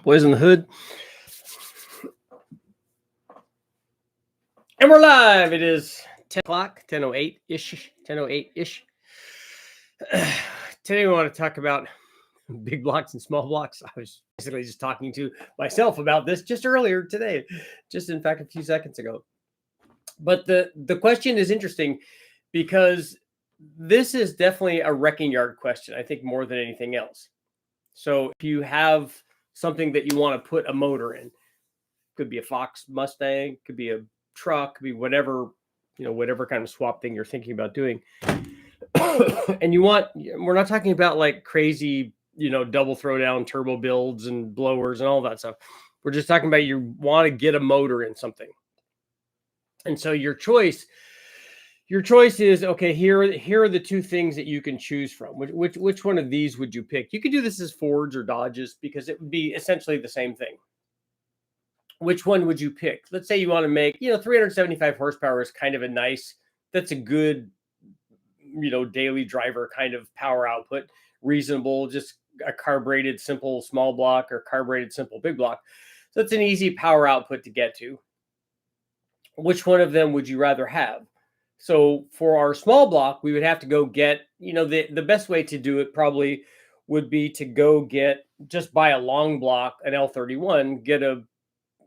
Boys in the Hood. And we're live. It is 10 o'clock, 10:08-ish, 10:08-ish. Today we want to talk about big blocks and small blocks. I was basically just talking to myself about this just earlier today, just in fact a few seconds ago. But the question is interesting because this is definitely a wrecking yard question, I think, more than anything else. So if you have something that you want to put a motor in, could be a Fox Mustang, could be a truck, could be whatever, whatever kind of swap thing you're thinking about doing. And we're not talking about like crazy, double throwdown turbo builds and blowers and all that stuff. We're just talking about you want to get a motor in something. And so your choice is, okay, here are the two things that you can choose from. Which one of these would you pick? You could do this as Fords or Dodges because it would be essentially the same thing. Which one would you pick? Let's say you want to make, 375 horsepower is kind of that's a good, daily driver kind of power output, reasonable, just a carbureted simple small block or carbureted simple big block. So it's an easy power output to get to. Which one of them would you rather have? So for our small block, we would have to go get, the best way to do it probably would be to go just buy a long block, an L31, get a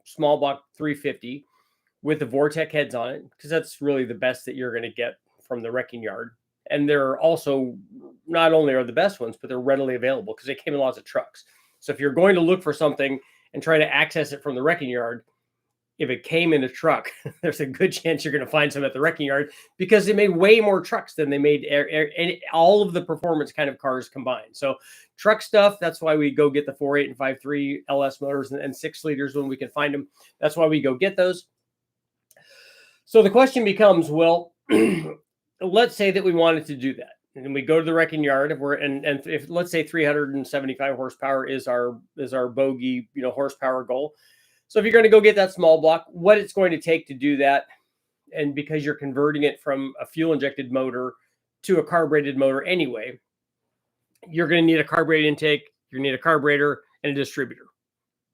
small block 350 with the Vortec heads on it, because that's really the best that you're going to get from the wrecking yard. And they're also, not only are the best ones, but they're readily available because they came in lots of trucks. So if you're going to look for something and try to access it from the wrecking yard, if it came in a truck, there's a good chance you're going to find some at the wrecking yard because they made way more trucks than they made all of the performance kind of cars combined. So truck stuff, that's why we go get the 4.8 and 5.3 LS motors and 6 liters when we can find them. That's why we go get those. So the question becomes, well, let's say that we wanted to do that. And we go to the wrecking yard if let's say 375 horsepower is our bogey, horsepower goal. So if you're going to go get that small block, what it's going to take to do that, and because you're converting it from a fuel-injected motor to a carbureted motor anyway, you're going to need a carbureted intake, you're going to need a carburetor, and a distributor.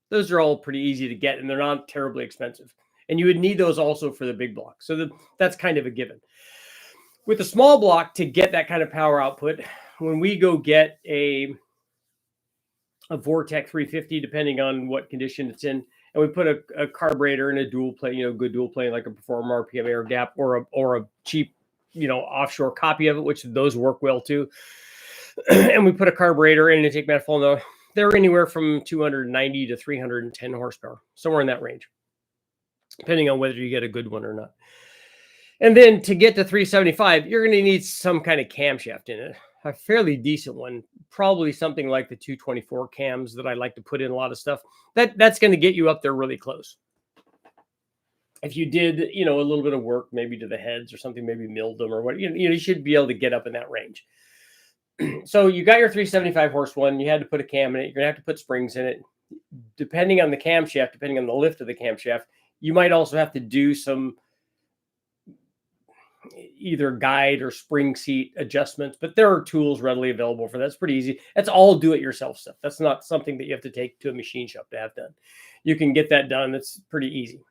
Those are all pretty easy to get, and they're not terribly expensive. And you would need those also for the big block. So that's kind of a given. With the small block, to get that kind of power output, when we go get a Vortec 350, depending on what condition it's in, and we put a carburetor in a dual plane, good dual plane like a Performer RPM air gap or a cheap, offshore copy of it, which those work well too. And we put a carburetor in an intake manifold. They're anywhere from 290 to 310 horsepower, somewhere in that range, depending on whether you get a good one or not. And then to get to 375, you're going to need some kind of camshaft in it. A fairly decent one, probably something like the 224 cams that I like to put in a lot of stuff. That's going to get you up there really close. If you did, a little bit of work, maybe to the heads or something, maybe milled them or what, you should be able to get up in that range. So you got your 375 horse one, you had to put a cam in it. You're going to have to put springs in it. Depending on the camshaft, depending on the lift of the camshaft, you might also have to do some either guide or spring seat adjustments, but there are tools readily available for that. It's pretty easy. That's all do-it-yourself stuff. That's not something that you have to take to a machine shop to have done. You can get that done. It's pretty easy.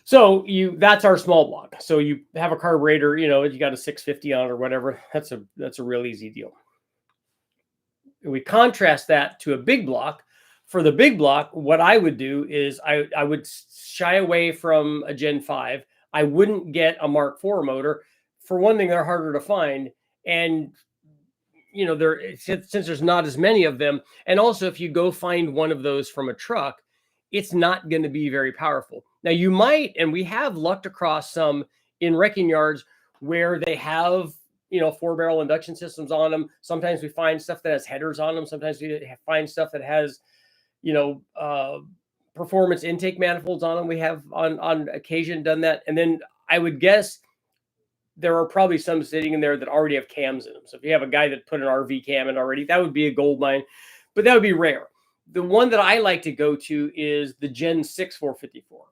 So that's our small block. So you have a carburetor, you got a 650 on it or whatever. That's a real easy deal. We contrast that to a big block. For the big block, what I would do is I would shy away from a Gen 5. I wouldn't get a Mark IV motor. For one thing, they're harder to find. And, since there's not as many of them. And also, if you go find one of those from a truck, it's not going to be very powerful. Now, you might, and we have lucked across some in wrecking yards where they have, 4-barrel induction systems on them. Sometimes we find stuff that has headers on them. Sometimes we find stuff that has, performance intake manifolds on them. We have on occasion done that. And then I would guess there are probably some sitting in there that already have cams in them. So if you have a guy that put an RV cam in already, that would be a gold mine, but that would be rare. The one that I like to go to is the Gen 6 454.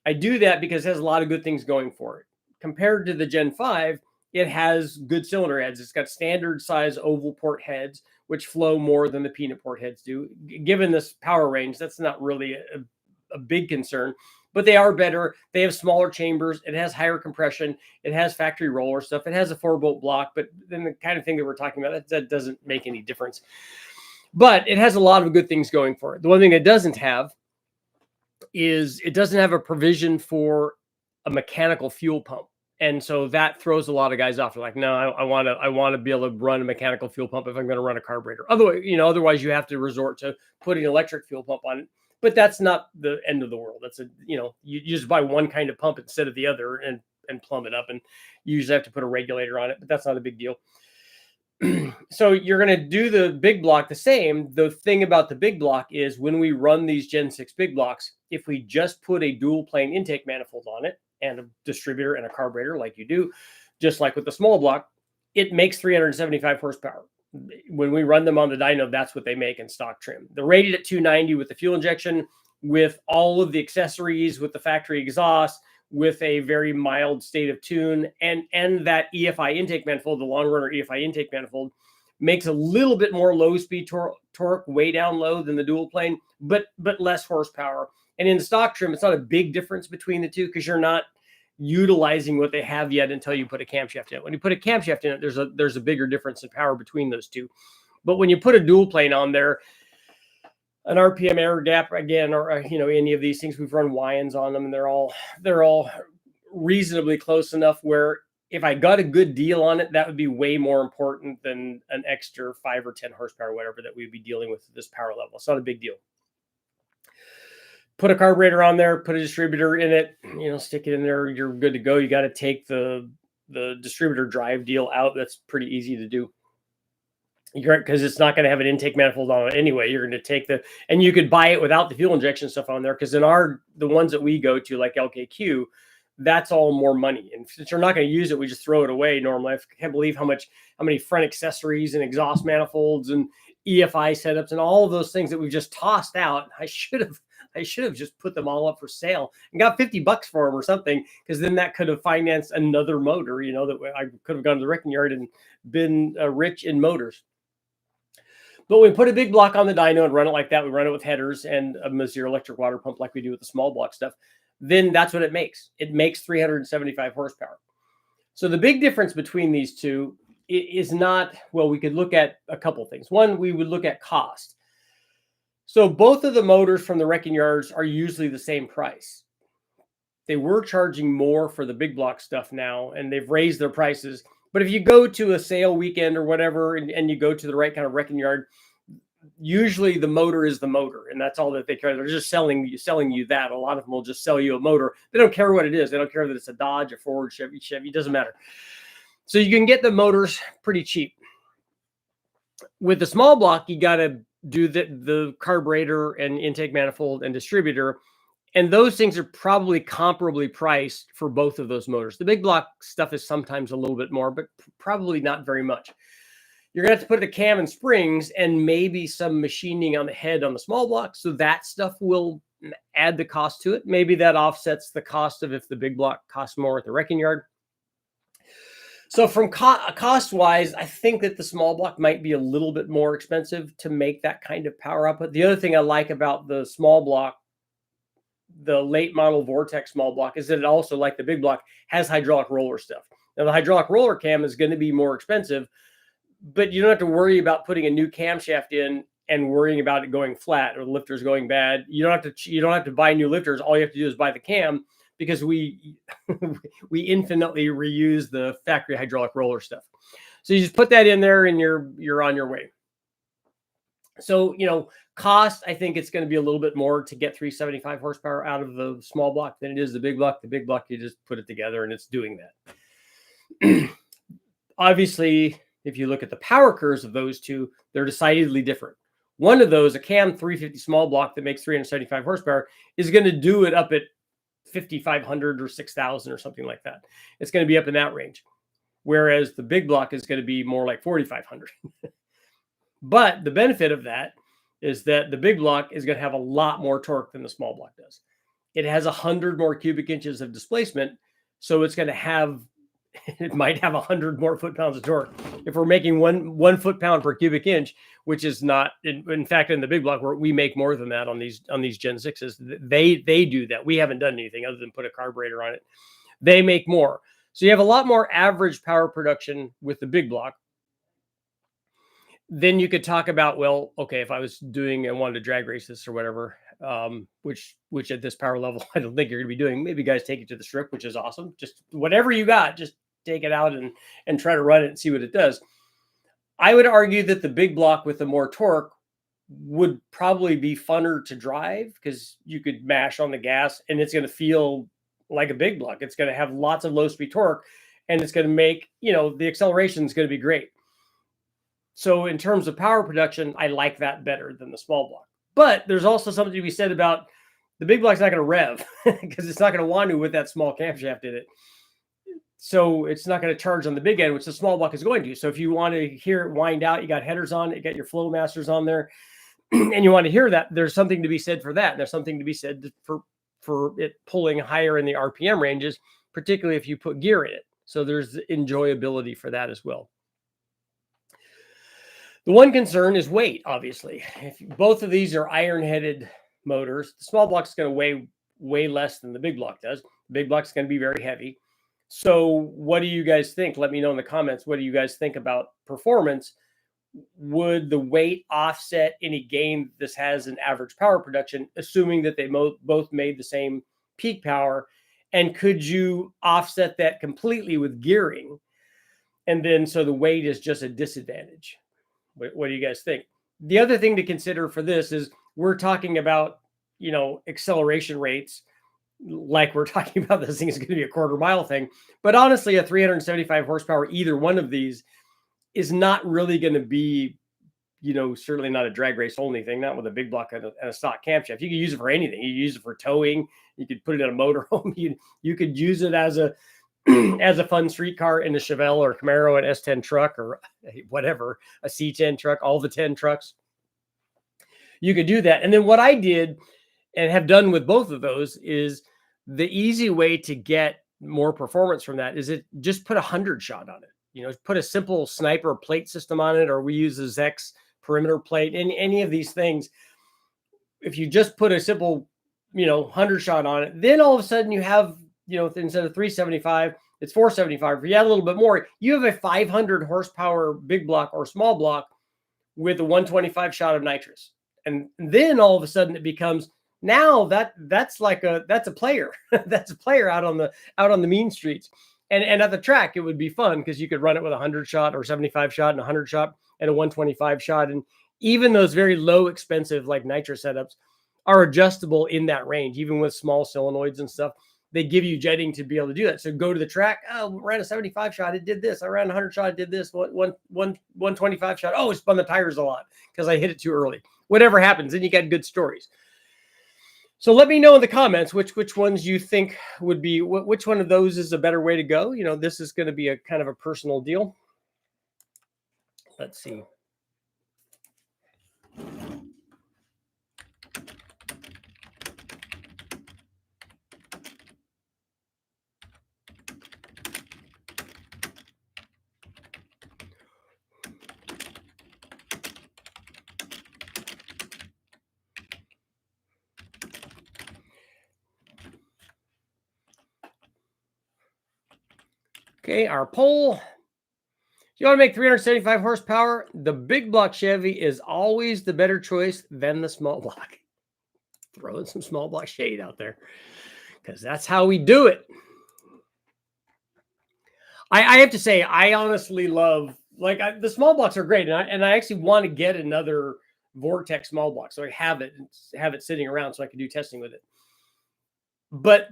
I do that because it has a lot of good things going for it. Compared to the Gen 5, it has good cylinder heads. It's got standard size oval port heads which flow more than the peanut port heads do. Given this power range, that's not really a big concern, but they are better. They have smaller chambers. It has higher compression. It has factory roller stuff. It has a 4-bolt block, but then the kind of thing that we're talking about, that doesn't make any difference. But it has a lot of good things going for it. The one thing it doesn't have is it doesn't have a provision for a mechanical fuel pump. And so that throws a lot of guys off. They're like, no, I want to be able to run a mechanical fuel pump if I'm going to run a carburetor. Otherwise you have to resort to putting an electric fuel pump on it. But that's not the end of the world. That's you just buy one kind of pump instead of the other and plumb it up. And you usually have to put a regulator on it, but that's not a big deal. So you're going to do the big block the same. The thing about the big block is when we run these Gen 6 big blocks, if we just put a dual plane intake manifold on it and a distributor and a carburetor like you do, just like with the small block, it makes 375 horsepower. When we run them on the dyno, that's what they make in stock trim. They're rated at 290 with the fuel injection, with all of the accessories, with the factory exhaust, with a very mild state of tune, and that EFI intake manifold, the long runner EFI intake manifold, makes a little bit more low speed torque, way down low than the dual plane, but less horsepower. And in the stock trim, it's not a big difference between the two because you're not utilizing what they have yet until you put a camshaft in it. When you put a camshaft in it, there's a bigger difference in power between those two. But when you put a dual plane on there, an RPM air gap again, or any of these things, we've run Wyans on them, and they're all reasonably close enough where if I got a good deal on it, that would be way more important than an extra 5 or 10 horsepower, whatever, that we'd be dealing with at this power level. It's not a big deal. Put a carburetor on there, put a distributor in it, stick it in there, you're good to go. You got to take the distributor drive deal out. That's pretty easy to do. Because it's not going to have an intake manifold on it anyway. You're going to take and you could buy it without the fuel injection stuff on there. Because in the ones that we go to, like LKQ, that's all more money. And since you're not going to use it, we just throw it away normally. I can't believe how many front accessories and exhaust manifolds and EFI setups and all of those things that we've just tossed out. I should have just put them all up for sale and got $50 for them or something, because then that could have financed another motor, that I could have gone to the wrecking yard and been rich in motors. But we put a big block on the dyno and run it like that. We run it with headers and a Mazir electric water pump like we do with the small block stuff. Then that's what it makes. It makes 375 horsepower. So the big difference between these two is not, well, we could look at a couple things. One, we would look at cost. So both of the motors from the wrecking yards are usually the same price. They were charging more for the big block stuff now, and they've raised their prices. But if you go to a sale weekend or whatever, and you go to the right kind of wrecking yard, usually the motor is the motor, and that's all that they care. They're just selling you that. A lot of them will just sell you a motor. They don't care what it is. They don't care that it's a Dodge, a Ford, Chevy. It doesn't matter. So you can get the motors pretty cheap. With the small block, you got to do the carburetor and intake manifold and distributor. And those things are probably comparably priced for both of those motors. The big block stuff is sometimes a little bit more, but probably not very much. You're going to have to put the cam and springs and maybe some machining on the head on the small block. So that stuff will add the cost to it. Maybe that offsets the cost of if the big block costs more at the wrecking yard. So from cost-wise, I think that the small block might be a little bit more expensive to make that kind of power output. The other thing I like about the small block, the late model Vortex small block, is that it also, like the big block, has hydraulic roller stuff. Now, the hydraulic roller cam is going to be more expensive, but you don't have to worry about putting a new camshaft in and worrying about it going flat or the lifters going bad. You don't have to buy new lifters. All you have to do is buy the cam, because we infinitely reuse the factory hydraulic roller stuff. So you just put that in there and you're on your way. So, cost, I think it's going to be a little bit more to get 375 horsepower out of the small block than it is the big block. The big block, you just put it together and it's doing that. Obviously, if you look at the power curves of those two, they're decidedly different. One of those, a cam 350 small block that makes 375 horsepower, is going to do it up at 5,500 or 6,000 or something like that. It's going to be up in that range. Whereas the big block is going to be more like 4,500. But the benefit of that is that the big block is going to have a lot more torque than the small block does. It has 100 more cubic inches of displacement. So it's going to have it might have 100 more foot-pounds of torque. If we're making one foot-pound per cubic inch, which is not, in fact, in the big block, we make more than that on these Gen 6s. They do that. We haven't done anything other than put a carburetor on it. They make more. So you have a lot more average power production with the big block. Then you could talk about, well, okay, if I was doing and wanted to drag race this or whatever, which at this power level, I don't think you're going to be doing. Maybe guys take it to the strip, which is awesome. Just whatever you got, just take it out and try to run it and see what it does. I would argue that the big block with the more torque would probably be funner to drive because you could mash on the gas and it's going to feel like a big block. It's going to have lots of low speed torque and it's going to make, the acceleration is going to be great. So in terms of power production, I like that better than the small block. But there's also something to be said about the big block's not going to rev because it's not going to want to with that small camshaft in it. So it's not going to charge on the big end, which the small block is going to. So if you want to hear it wind out, you got headers on, you got your flow masters on there, and you want to hear that, there's something to be said for that. There's something to be said for it pulling higher in the RPM ranges, particularly if you put gear in it. So there's enjoyability for that as well. The one concern is weight, obviously. If both of these are iron-headed motors, the small block is going to weigh way less than the big block does. The big block is going to be very heavy. So what do you guys think? Let me know in the comments. What do you guys think about performance? Would the weight offset any gain this has in average power production, assuming that they both made the same peak power? And could you offset that completely with gearing? And then so the weight is just a disadvantage. What do you guys think? The other thing to consider for this is we're talking about, acceleration rates like we're talking about this thing is going to be a quarter mile thing. But honestly, a 375 horsepower, either one of these is not really going to be, certainly not a drag race only thing, not with a big block and a stock camshaft. You could use it for anything. You could use it for towing. You could put it in a motorhome. You could use it as a as a fun street car in a Chevelle or Camaro, an S10 truck or whatever, a C10 truck, all the 10 trucks. You could do that. And then what I did and have done with both of those is the easy way to get more performance from that is it just put 100 shot on it. Put a simple sniper plate system on it, or we use a Zex perimeter plate, any of these things. If you just put a simple, 100 shot on it, then all of a sudden you have, instead of 375, it's 475. If you add a little bit more, you have a 500 horsepower big block or small block with a 125 shot of nitrous. And then all of a sudden it becomes, now that's a player. That's a player out on the mean streets. And at the track, it would be fun because you could run it with a 100 shot or 75 shot and a 100 shot and a 125 shot. And even those very low expensive like nitrous setups are adjustable in that range, even with small solenoids and stuff. They give you jetting to be able to do that. So go to the track. Oh, ran a 75 shot. It did this. I ran a 100 shot. It did this. 125 shot. Oh, it spun the tires a lot because I hit it too early. Whatever happens, then you got good stories. So let me know in the comments which ones you think would be, which one of those is a better way to go. This is going to be a kind of a personal deal. Let's see. Okay, our poll. If you want to make 375 horsepower, the big block Chevy is always the better choice than the small block. Throwing some small block shade out there because that's how we do it. I have to say, I honestly love, the small blocks are great. And I actually want to get another Vortex small block. So I have it sitting around so I can do testing with it. But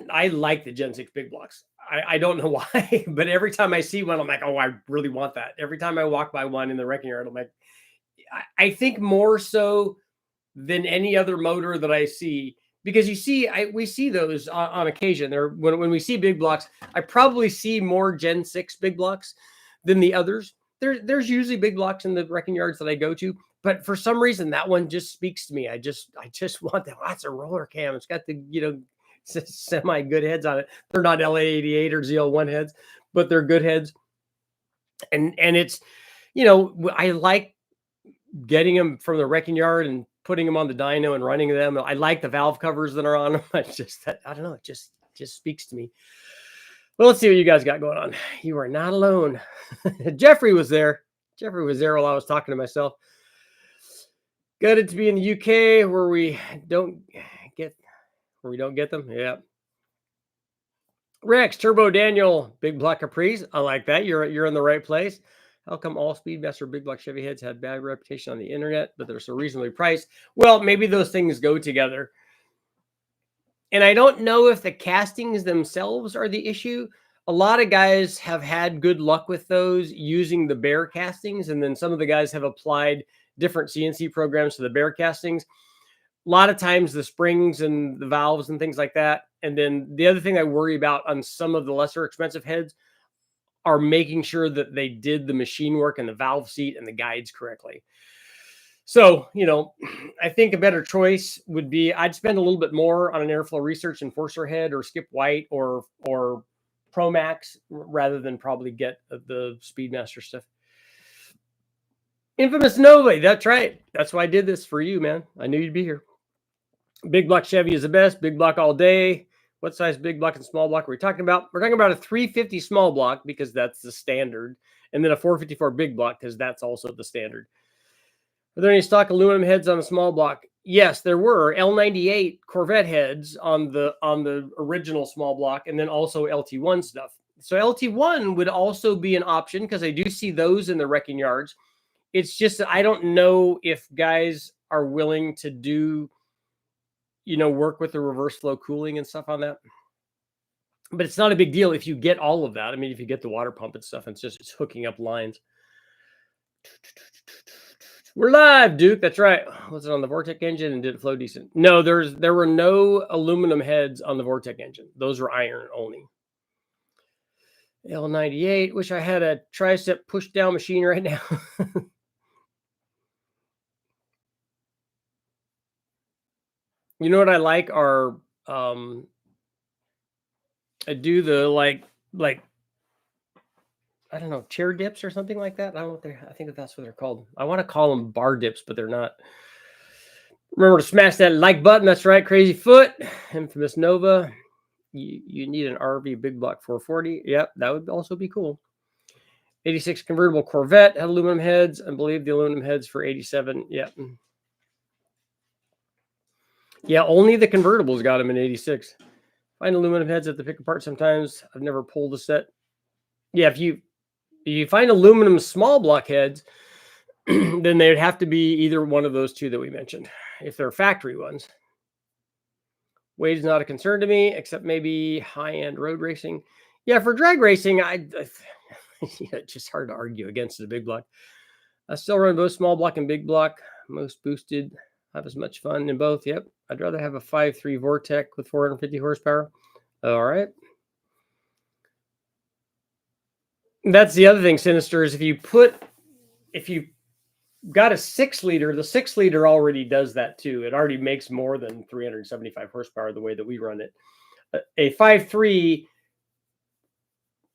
I like the Gen 6 big blocks. I don't know why, but every time I see one, I'm like, oh, I really want that. Every time I walk by one in the wrecking yard, I'm like, I think more so than any other motor that I see, because we see those on occasion. When we see big blocks, I probably see more Gen 6 big blocks than the others. There's usually big blocks in the wrecking yards that I go to, but for some reason that one just speaks to me. I just want that. Oh, that's a roller cam. It's got the semi good heads on it. They're not LA88 or ZL1 heads, but they're good heads. And it's, you know, I like getting them from the wrecking yard and putting them on the dyno and running them. I like the valve covers that are on them. It's just that, I don't know, it just speaks to me. Well, let's see what you guys got going on. You are not alone. Jeffrey was there. Jeffrey was there while I was talking to myself. Good to be in the UK where we don't get them. Yeah. Rex, Turbo Daniel, Big Block Caprice. I like that. You're in the right place. How come all Speedmaster Big Block Chevy heads had bad reputation on the internet, but they're so reasonably priced? Well, maybe those things go together. And I don't know if the castings themselves are the issue. A lot of guys have had good luck with those using the Bear castings, and then some of the guys have applied different CNC programs to the Bear castings. A lot of times the springs and the valves and things like that. And then the other thing I worry about on some of the lesser expensive heads are making sure that they did the machine work and the valve seat and the guides correctly. So, you know, I think a better choice would be I'd spend a little bit more on an Airflow Research Enforcer head or Skip White or Pro Max rather than probably get the Speedmaster stuff. Infamous Nova, that's right. That's why I did this for you, man. I knew you'd be here. Big Block Chevy is the best. Big Block all day. What size big block and small block are we talking about? We're talking about a 350 small block because that's the standard, and then a 454 big block because that's also the standard. Are there any stock aluminum heads on the small block? Yes, there were L98 Corvette heads on the original small block, and then also LT1 stuff. So LT1 would also be an option because I do see those in the wrecking yards. It's just that I don't know if guys are willing to do, you know, work with the reverse flow cooling and stuff on that. But it's not a big deal if you get all of that. I mean, if you get the water pump and stuff, it's hooking up lines. We're live, Duke. That's right. Was it on the Vortec engine and did it flow decent? No, there were no aluminum heads on the Vortec engine. Those were iron only. L98. Wish I had a tricep push down machine right now. You know what I like are I do the like I don't know, chair dips or something like that. I don't know what they're, I think that's what they're called. I want to call them bar dips, but they're not. Remember to smash that like button. That's right, Crazy Foot, Infamous Nova. You need an RV Big Block 440. Yep, that would also be cool. 86 convertible Corvette had aluminum heads. I believe the aluminum heads for 87. Yeah. Yeah, only the convertibles got them in 86. Find aluminum heads at the pick apart sometimes. I've never pulled a set. Yeah, if you find aluminum small block heads, then they'd have to be either one of those two that we mentioned. If they're factory ones. Weight is not a concern to me, except maybe high-end road racing. Yeah, for drag racing, it's just hard to argue against the big block. I still run both small block and big block. Most boosted. Have as much fun in both. Yep. I'd rather have a 5.3 Vortec with 450 horsepower. All right. That's the other thing, Sinister, is if you got a 6-liter, the 6-liter already does that too. It already makes more than 375 horsepower the way that we run it. A 5.3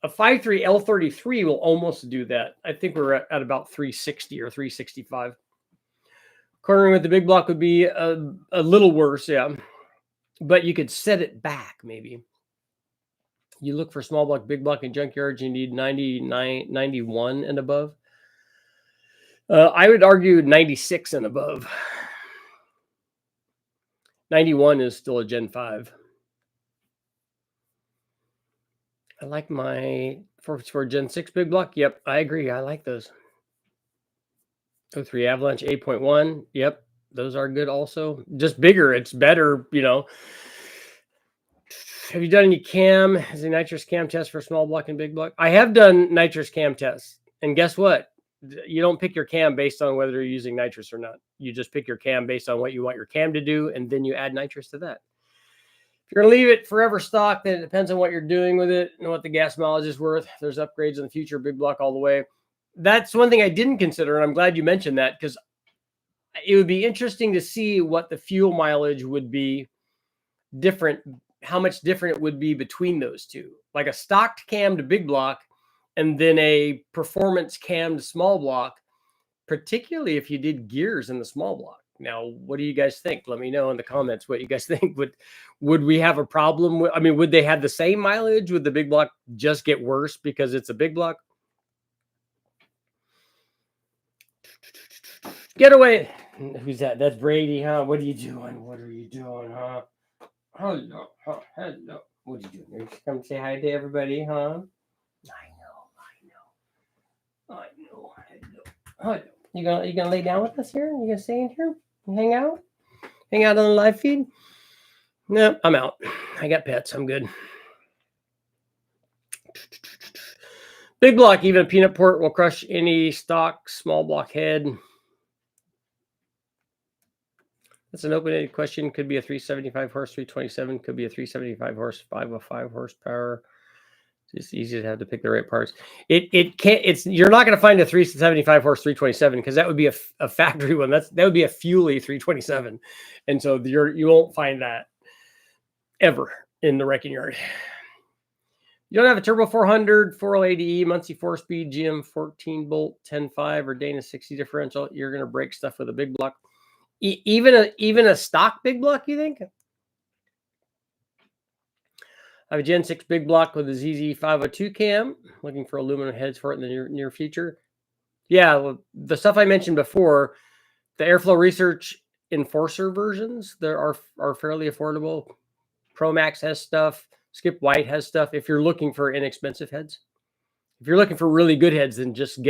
L33 will almost do that. I think we're at about 360 or 365. Cornering with the big block would be a little worse, yeah. But you could set it back, maybe. You look for small block, big block in junkyards, you need 91 and above. I would argue 96 and above. 91 is still a Gen 5. I like my 454 Gen 6 big block. Yep, I agree. I like those. 03 Avalanche 8.1. Yep, those are good also. Just bigger. It's better, you know. Have you done any cam? Is a nitrous cam test for small block and big block? I have done nitrous cam tests. And guess what? You don't pick your cam based on whether you're using nitrous or not. You just pick your cam based on what you want your cam to do, and then you add nitrous to that. If you're going to leave it forever stock, then it depends on what you're doing with it and what the gas mileage is worth. If there's upgrades in the future, big block all the way. That's one thing I didn't consider, and I'm glad you mentioned that because it would be interesting to see what the fuel mileage would be different, how much different it would be between those two. Like a stocked cam to big block and then a performance cammed small block, particularly if you did gears in the small block. Now, what do you guys think? Let me know in the comments what you guys think. Would we have a problem with, I mean, would they have the same mileage? Would the big block just get worse because it's a big block? Get away. Who's that? That's Brady, huh? What are you doing? What are you doing, huh? Hello. Hello. What are you doing? You come say hi to everybody, huh? I know. Hello. You gonna lay down with us here? You gonna stay in here? Hang out? Hang out on the live feed? No, I'm out. I got pets. I'm good. Big block, even peanut port will crush any stock small block head. That's an open-ended question. Could be a 375 horse, 327. Could be a 375 horse, 505 horsepower. It's easy to have to pick the right parts. It can't. It's you're not going to find a 375 horse 327 because that would be a factory one. That would be a Fuelie 327, and so you won't find that ever in the wrecking yard. You don't have a turbo 400, 480E, Muncie 4-speed, GM 14 bolt 10.5 or Dana 60 differential. You're going to break stuff with a big block. Even a stock big block, you think? I have a Gen 6 big block with a ZZ502 cam. Looking for aluminum heads for it in the near future. Yeah, well, the stuff I mentioned before, the Airflow Research Enforcer versions, there are fairly affordable. ProMax has stuff. Skip White has stuff. If you're looking for inexpensive heads, if you're looking for really good heads, then just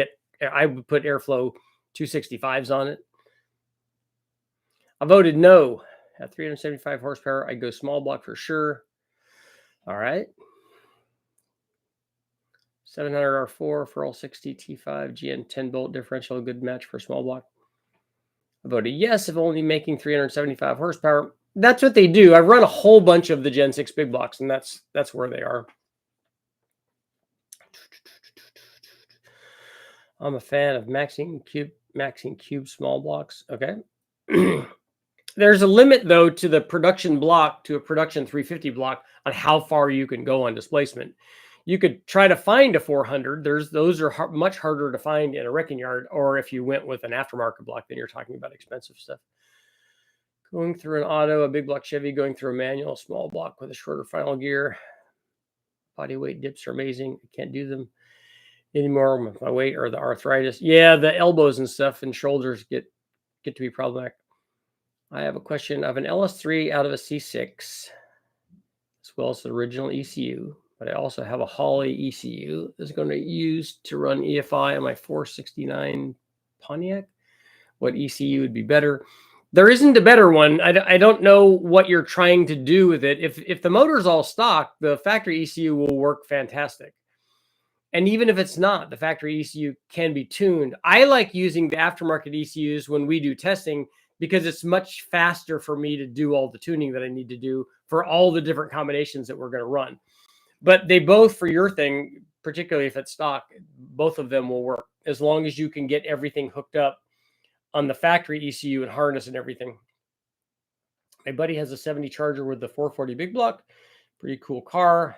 I would put Airflow 265s on it. I voted no. At 375 horsepower, I'd go small block for sure. All right. 700 R4 for all 60 T5 GN 10 bolt differential, a good match for small block. I voted yes if only making 375 horsepower. That's what they do. I've run a whole bunch of the Gen 6 big blocks, and that's where they are. I'm a fan of maxing cube small blocks. Okay. There's a limit, though, to the production block, to a production 350 block, on how far you can go on displacement. You could try to find a 400. Those are much harder to find in a wrecking yard, or if you went with an aftermarket block, then you're talking about expensive stuff. Going through an auto, a big block Chevy, going through a manual, small block with a shorter final gear. Body weight dips are amazing. I can't do them anymore with my weight or the arthritis. Yeah, the elbows and stuff and shoulders get to be problematic. I have a question of an LS3 out of a C6, as well as the original ECU, but I also have a Holley ECU that's going to use to run EFI on my 469 Pontiac. What ECU would be better? There isn't a better one. I don't know what you're trying to do with it. If the motor's all stock, the factory ECU will work fantastic. And even if it's not, the factory ECU can be tuned. I like using the aftermarket ECUs when we do testing because it's much faster for me to do all the tuning that I need to do for all the different combinations that we're going to run. But they both, for your thing, particularly if it's stock, both of them will work as long as you can get everything hooked up on the factory ECU and harness and everything. My buddy has a 70 Charger with the 440 big block. Pretty cool car.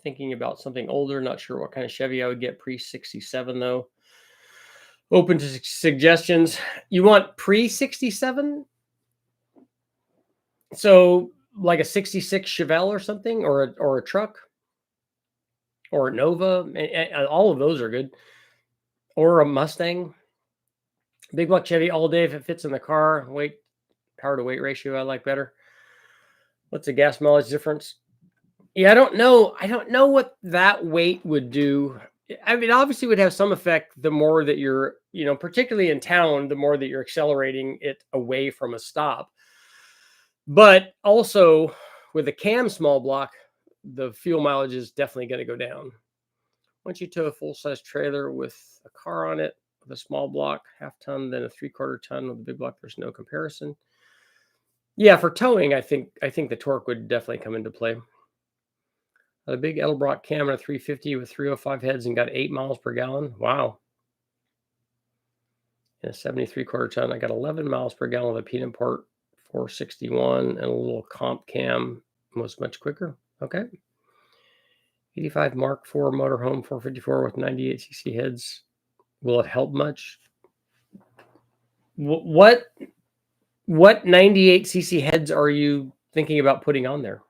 Thinking about something older. Not sure what kind of Chevy I would get pre-67 though. Open to suggestions. You want pre-67? So like a 66 Chevelle or something, or a truck, or a Nova. All of those are good. Or a Mustang. Big block Chevy all day if it fits in the car. Weight, power to weight ratio I like better. What's the gas mileage difference? Yeah, I don't know what that weight would do. I mean, obviously would have some effect the more that you're, particularly in town, the more that you're accelerating it away from a stop. But also with a cam small block, the fuel mileage is definitely going to go down. Once you tow a full-size trailer with a car on it, with a small block, half ton, then a 3/4 ton with a big block, there's no comparison. Yeah, for towing, I think the torque would definitely come into play. A big Edelbrock cam and a 350 with 305 heads and got 8 miles per gallon. Wow. And a 73/4 ton. I got 11 miles per gallon with a peanut port 461 and a little comp cam was much quicker. Okay. 85 Mark IV motorhome 454 with 98cc heads. Will it help much? What 98cc heads are you thinking about putting on there?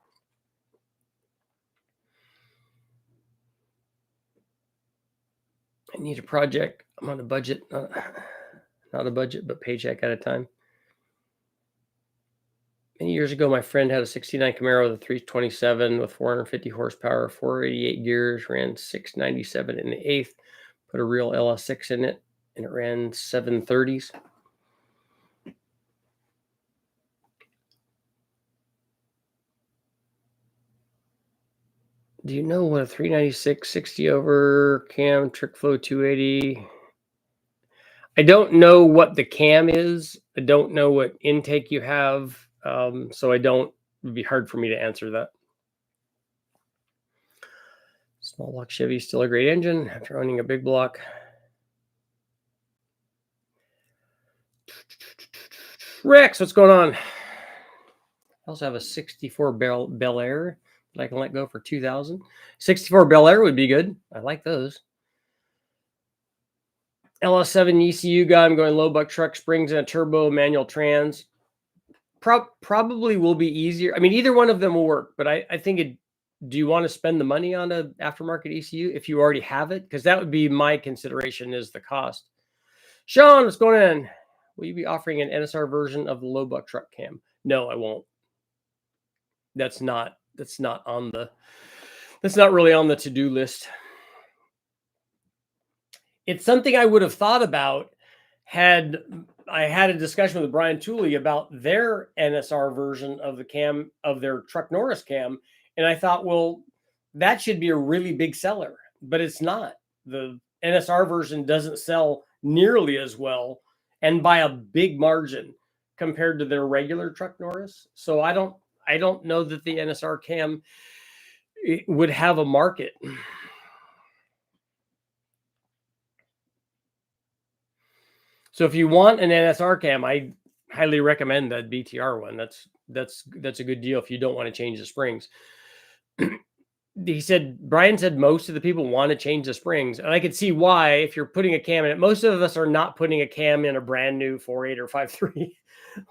I need a project. I'm on a budget. Not a budget, but paycheck at a time. Many years ago, my friend had a 69 Camaro with a 327 with 450 horsepower, 488 gears, ran 697 in the eighth, put a real LS6 in it, and it ran 730s. Do you know what a 396 60 over cam trick flow 280? I don't know what the cam is. I don't know what intake you have. So it'd be hard for me to answer that. Small block Chevy, still a great engine after owning a big block. Rex, what's going on? I also have a 64 Bel Air that I can let go for 2,000. 64 Bel Air would be good. I like those. LS7 ECU guy. I'm going low buck truck, springs and a turbo, manual trans. Probably will be easier. I mean, either one of them will work, but I think do you want to spend the money on an aftermarket ECU if you already have it? Because that would be my consideration, is the cost. Sean, what's going on? Will you be offering an NSR version of the low buck truck cam? No, I won't. That's not really on the to-do list. It's something I would have thought about had I had a discussion with Brian Tooley about their NSR version of the cam, of their Truck Norris cam. And I thought, well, that should be a really big seller, but it's not. The NSR version doesn't sell nearly as well and by a big margin compared to their regular Truck Norris. So I don't know that the NSR cam would have a market. So if you want an NSR cam, I highly recommend that BTR one. That's a good deal if you don't want to change the springs. Brian said most of the people want to change the springs, and I could see why. If you're putting a cam in it, most of us are not putting a cam in a brand new 4.8 or 5.3.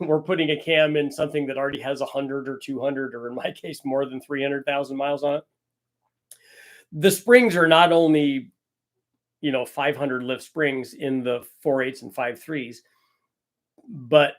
We're putting a cam in something that already has 100 or 200, or in my case, more than 300,000 miles on it. The springs are not only 500 lift springs in the 4.8s and 5.3s, but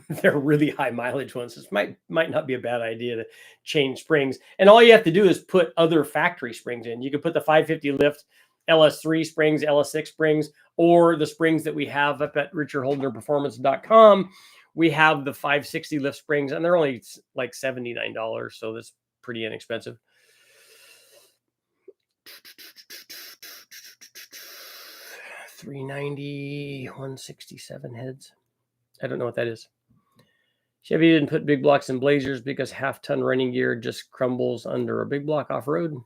they're really high mileage ones. This might not be a bad idea to change springs. And all you have to do is put other factory springs in. You can put the 550 lift LS3 springs, LS6 springs, or the springs that we have up at richardholdnerperformance.com. We have the 560 lift springs, and they're only like $79, so that's pretty inexpensive. 390, 167 heads. I don't know what that is. Chevy didn't put big blocks in Blazers because half-ton running gear just crumbles under a big block off-road.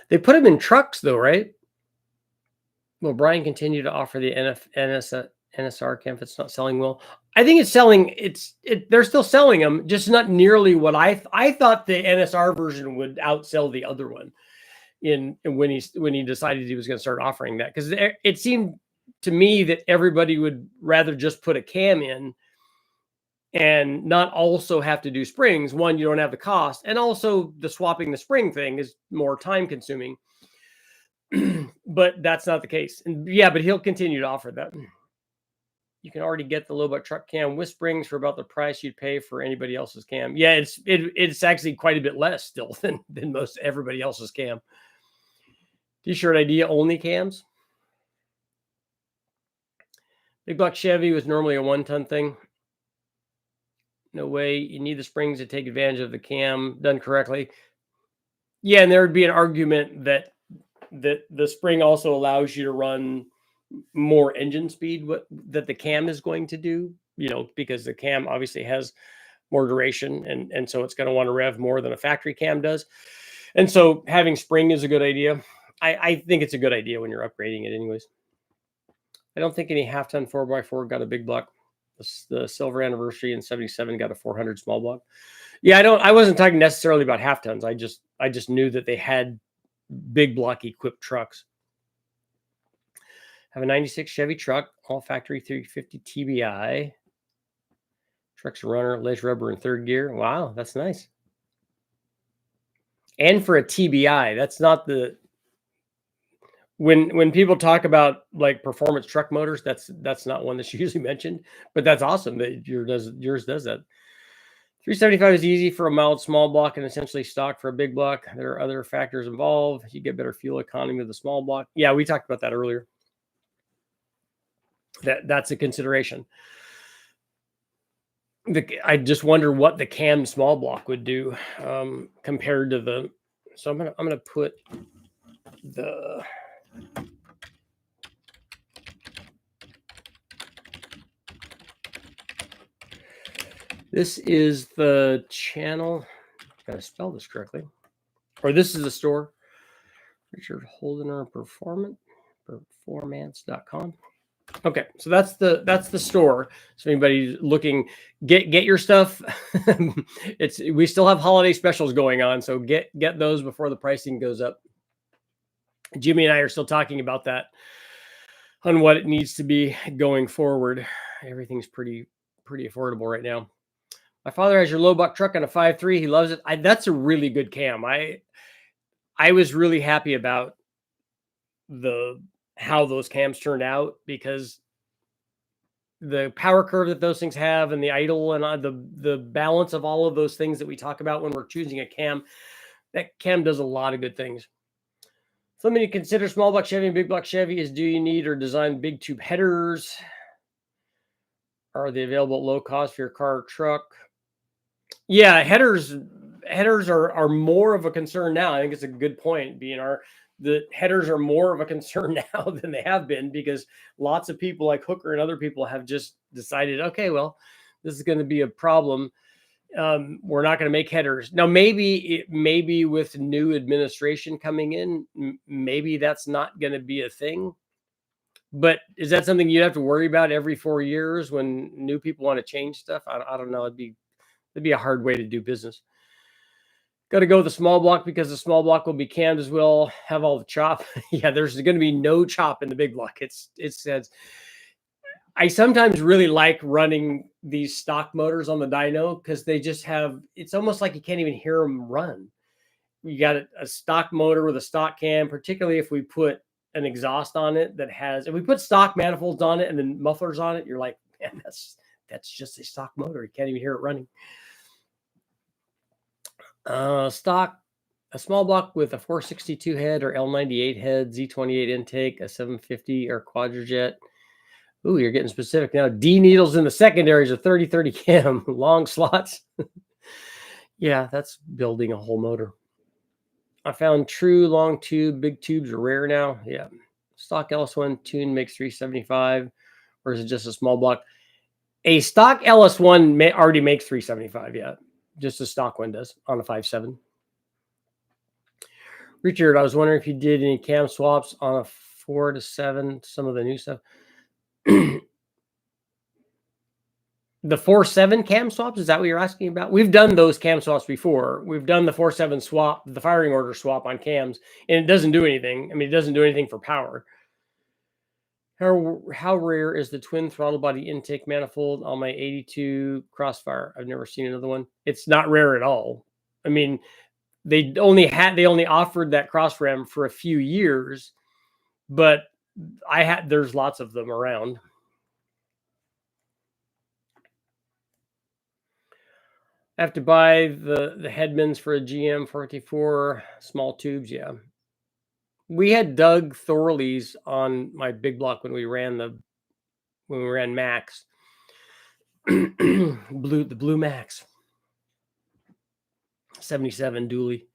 They put them in trucks, though, right? Will Brian continue to offer the NSR cam if it's not selling well? I think it's selling. They're still selling them, just not nearly what I thought the NSR version would outsell the other one. When he decided he was going to start offering that, because it seemed to me that everybody would rather just put a cam in and not also have to do springs. One, you don't have the cost, and also the swapping the spring thing is more time consuming. But that's not the case. And yeah, but he'll continue to offer that. You can already get the low buck truck cam with springs for about the price you'd pay for anybody else's cam. Yeah, it's actually quite a bit less still than most everybody else's cam. T-shirt idea only cams. Big block Chevy was normally a 1-ton thing. No way. You need the springs to take advantage of the cam done correctly. Yeah, and there would be an argument that the spring also allows you to run more engine speed that the cam is going to do, because the cam obviously has more duration, and so it's going to want to rev more than a factory cam does. And so having spring is a good idea. I think it's a good idea when you're upgrading it anyways. I don't think any half-ton 4x4 got a big block. The silver anniversary in 77 got a 400 small block. Yeah, I wasn't talking necessarily about half tons. I just knew that they had big block equipped trucks. Have a 96 Chevy truck, all factory 350 TBI. Truck's a runner, ledge rubber in third gear. Wow, that's nice. And for a TBI, that's not the when people talk about like performance truck motors, that's not one that's usually mentioned, but that's awesome that yours does that. 375 is easy for a mild small block and essentially stock for a big block. There are other factors involved. You get better fuel economy with a small block. Yeah, we talked about that earlier. That's a consideration. I just wonder what the cam small block would do compared to the. So I'm gonna put the. This is the channel. Gotta spell this correctly. Or this is the store. Richard Holdener Performance.com. Okay, so that's the store. So anybody looking, get your stuff. We still have holiday specials going on, so get those before the pricing goes up. Jimmy and I are still talking about that on what it needs to be going forward. Everything's pretty affordable right now. My father has your low buck truck on a 5.3. He loves it. That's a really good cam. I was really happy about how those cams turned out, because the power curve that those things have and the idle and the balance of all of those things that we talk about when we're choosing a cam, that cam does a lot of good things. Something to consider small block Chevy and big block Chevy is, do you need or design big tube headers? Are they available at low cost for your car or truck? Yeah, headers are more of a concern now. I think it's a good point, the headers are more of a concern now than they have been, because lots of people like Hooker and other people have just decided, okay, well, this is going to be a problem. We're not going to make headers. Now, maybe with new administration coming in, maybe that's not going to be a thing. But is that something you have to worry about every 4 years when new people want to change stuff? I don't know. It'd be a hard way to do business. Got to go with the small block because the small block will be cammed as well. Have all the chop. Yeah, there's going to be no chop in the big block. It says. I sometimes really like running these stock motors on the dyno because they just have. It's almost like you can't even hear them run. You got a stock motor with a stock cam, particularly if we put an exhaust on it if we put stock manifolds on it and then mufflers on it, you're like, man, that's just a stock motor. You can't even hear it running. A small block with a 462 head or L98 head, Z28 intake, a 750 or quadrajet. Ooh, you're getting specific now. D needles in the secondaries, a 30-30 cam, long slots. Yeah, that's building a whole motor. I found true long tube, big tubes are rare now. Yeah. Stock LS1 tune makes 375, or is it just a small block? A stock LS1 already makes 375. Yeah. Just a stock one does on a 5.7. Richard, I was wondering if you did any cam swaps on a 4-7, some of the new stuff. The 4.7 cam swaps, is that what you're asking about? We've done those cam swaps before. We've done the 4.7 swap, the firing order swap on cams, and it doesn't do anything. I mean, it doesn't do anything for power. How rare is the twin throttle body intake manifold on my 82 Crossfire? I've never seen another one. It's not rare at all. I mean, they only offered that cross ram for a few years, but there's lots of them around. I have to buy the Hedmans for a GM 454 small tubes. Yeah. We had Doug Thorley's on my big block when we ran Max. the blue Max. 77 dually.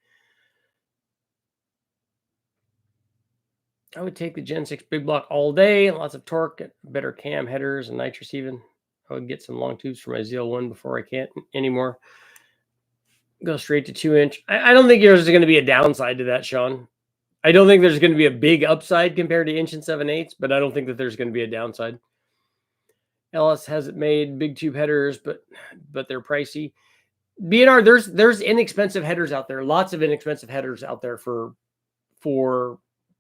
I would take the Gen 6 big block all day. Lots of torque, better cam headers and nitrous even. I would get some long tubes for my ZL1 before I can't anymore. Go straight to 2-inch. I don't think there's going to be a downside to that, Sean. I don't think there's going to be a big upside compared to 1 7/8, but I don't think that there's going to be a downside. LS hasn't made big tube headers, but they're pricey. B&R, there's inexpensive headers out there. Lots of inexpensive headers out there for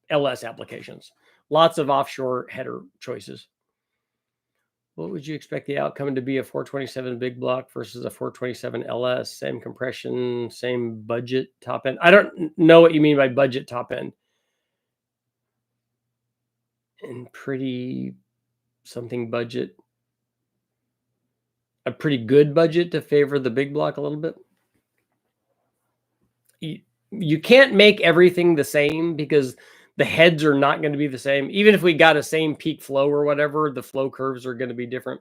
LS applications. Lots of offshore header choices. What would you expect the outcome to be? A 427 big block versus a 427 LS? Same compression, same budget top end. I don't know what you mean by budget top end. And pretty something budget. A pretty good budget to favor the big block a little bit. You can't make everything the same because the heads are not going to be the same. Even if we got a same peak flow or whatever, the flow curves are going to be different.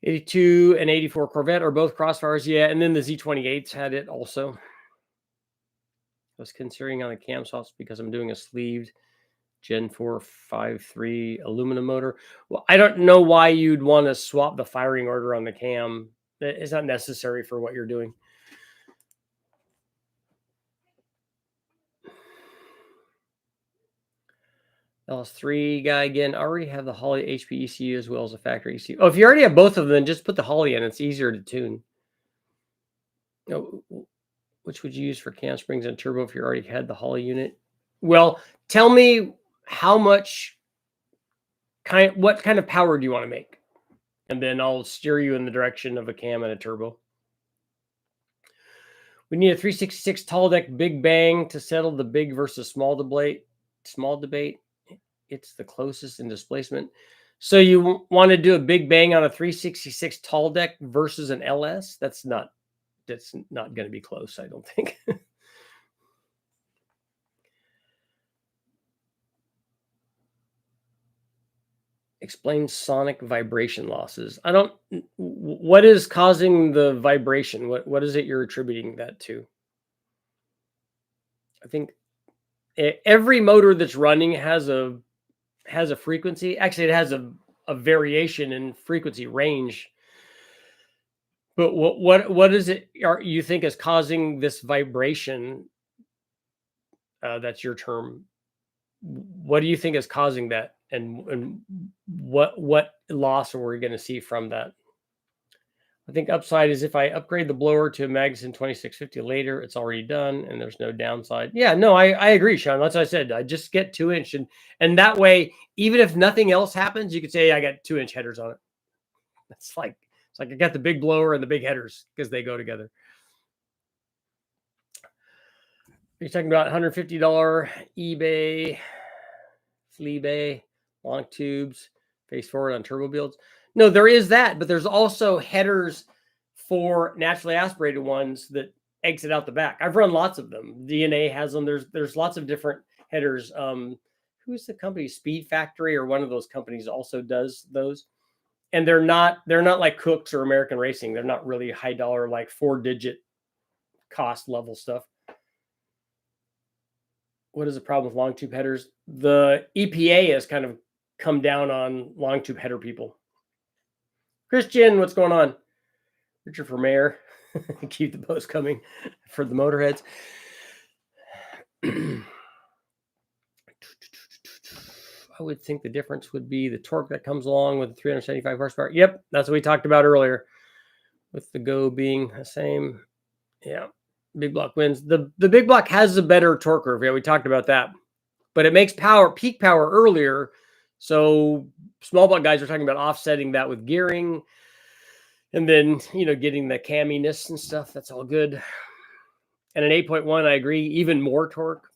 82 and 84 Corvette are both Crossfires. Yeah, and then the Z28s had it also. I was considering on the cam swaps because I'm doing a sleeved Gen 4 5.3 aluminum motor. Well, I don't know why you'd want to swap the firing order on the cam. It's not necessary for what you're doing. LS3 guy again. I already have the Holley HP ECU as well as a factory ECU. Oh, if you already have both of them, just put the Holley in. It's easier to tune. Which would you use for cam springs and turbo if you already had the Holley unit? Well, tell me how much what kind of power do you want to make? And then I'll steer you in the direction of a cam and a turbo. We need a 366 tall deck big bang to settle the big versus small debate. It's the closest in displacement. So you want to do a big bang on a 366 tall deck versus an LS? That's not going to be close, I don't think. Explain sonic vibration losses. What is causing the vibration? What is it you're attributing that to? I think every motor that's running has a frequency. Actually, it has a variation in frequency range. But what is it you think is causing this vibration? That's your term. What do you think is causing that, and what loss are we going to see from that? I think upside is if I upgrade the blower to a Magnuson 2650 later, it's already done and there's no downside. Yeah, no, I agree, Sean. That's what I said. I just get 2-inch and that way, even if nothing else happens, you could say I got 2-inch headers on it. It's like I got the big blower and the big headers because they go together. You're talking about $150 eBay, Fleabay, long tubes, face forward on turbo builds. No, there is that, but there's also headers for naturally aspirated ones that exit out the back. I've run lots of them. DNA has them. There's lots of different headers. Who's the company? Speed Factory or one of those companies also does those. And they're not like Cooks or American Racing. They're not really high dollar, like 4-digit cost level stuff. What is the problem with long tube headers? The EPA has kind of come down on long tube header people. Christian, what's going on? Richard for mayor. Keep the post coming for the motorheads. I would think the difference would be the torque that comes along with the 375 horsepower. Yep, that's what we talked about earlier, with the Go being the same. Yeah, big block wins. The big block has a better torque curve. Yeah, we talked about that, but it makes peak power earlier. So small block guys are talking about offsetting that with gearing, and then getting the caminess and stuff. That's all good. And an 8.1, I agree, even more torque.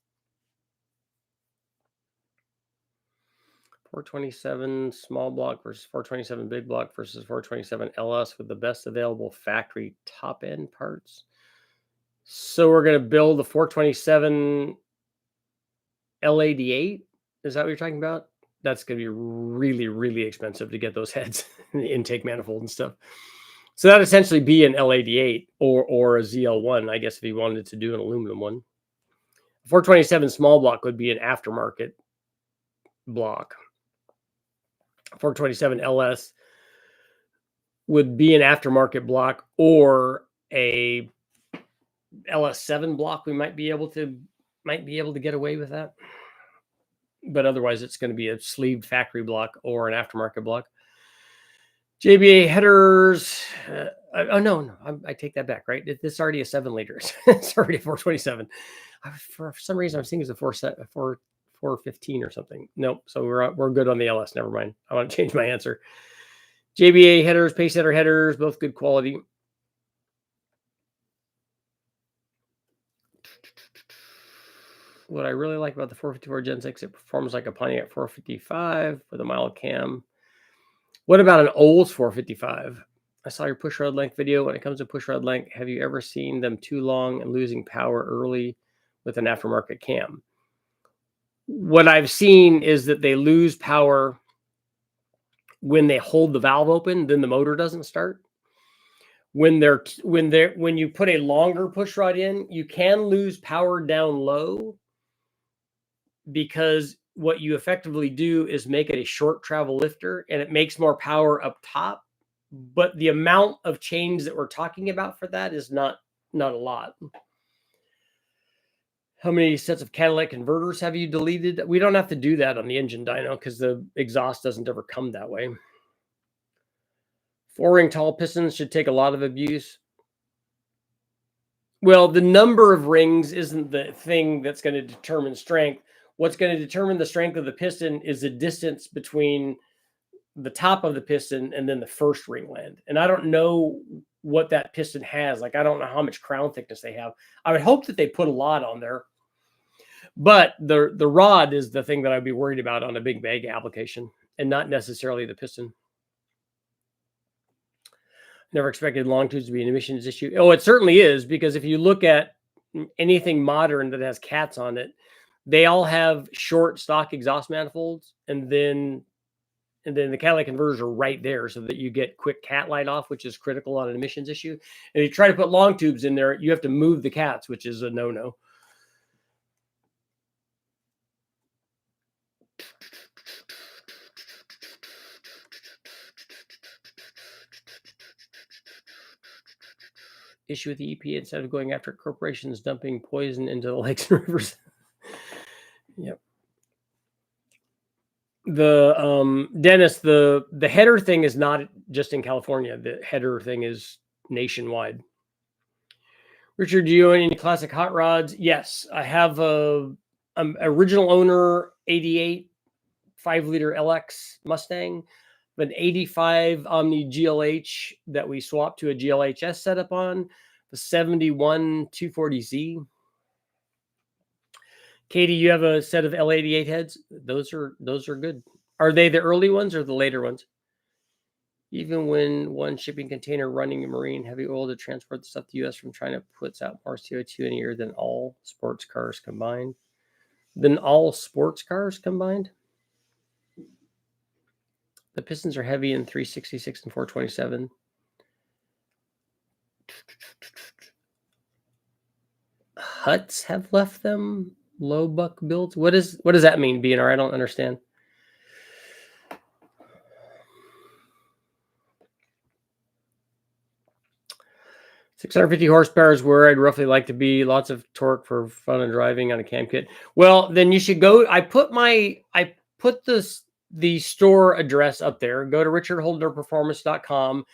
427 small block versus 427 big block versus 427 LS with the best available factory top end parts. So we're going to build a 427 L88. Is that what you're talking about? That's going to be really, really expensive to get those heads, the intake manifold and stuff. So that'd essentially be an L88 or a ZL1, I guess, if you wanted to do an aluminum one. 427 small block would be an aftermarket block. 427 LS would be an aftermarket block or a LS7 block. We might be able to get away with that. but otherwise it's going to be a sleeved factory block or an aftermarket block. JBA headers. No, I take that back. Right, it's already a 7 liter. It's already a 427. For some reason, I was thinking it was a 415 or something. Nope. So we're good on the LS. Never mind. I want to change my answer. JBA headers, Pacesetter headers, both good quality. What I really like about the 454 Gen 6, it performs like a Pontiac 455 with a mild cam. What about an Olds 455? I saw your push rod length video. When it comes to push rod length, have you ever seen them too long and losing power early with an aftermarket cam? What I've seen is that they lose power when they hold the valve open, then the motor doesn't start. When you put a longer push rod in, you can lose power down low, because what you effectively do is make it a short travel lifter, and it makes more power up top. But the amount of change that we're talking about for that is not a lot. How many sets of catalytic converters have you deleted? We don't have to do that on the engine dyno because the exhaust doesn't ever come that way. 4-ring tall pistons should take a lot of abuse. Well, the number of rings isn't the thing that's going to determine strength. What's going to determine the strength of the piston is the distance between the top of the piston and then the first ring land. And I don't know what that piston has. Like, I don't know how much crown thickness they have. I would hope that they put a lot on there. But the rod is the thing that I'd be worried about on a big bag application, and not necessarily the piston. Never expected long tubes to be an emissions issue. Oh, it certainly is, because if you look at anything modern that has cats on it, they all have short stock exhaust manifolds, and then the catalytic converters are right there so that you get quick cat light off, which is critical on an emissions issue. And if you try to put long tubes in there, you have to move the cats, which is a no-no. Issue with the EPA instead of going after corporations dumping poison into the lakes and rivers. Yep. Dennis, the header thing is not just in California. The header thing is nationwide. Richard, do you own any classic hot rods? Yes, I have a original owner 88 5-liter LX Mustang, an 85 Omni GLH that we swapped to a GLHS setup on, the 71 240Z. Katie, you have a set of L88 heads. Those are good. Are they the early ones or the later ones? Even when one shipping container running a marine heavy oil to transport the stuff to the U.S. from China puts out more CO2 in a year than all sports cars combined. The pistons are heavy in 366 and 427. Huts have left them. Low buck builds. What does that mean, BNR? I don't understand. $650 horsepower is where I'd roughly like to be. Lots of torque for fun and driving on a cam kit. Well, then you should go. I put the store address up there. Go to richardholderperformance.com.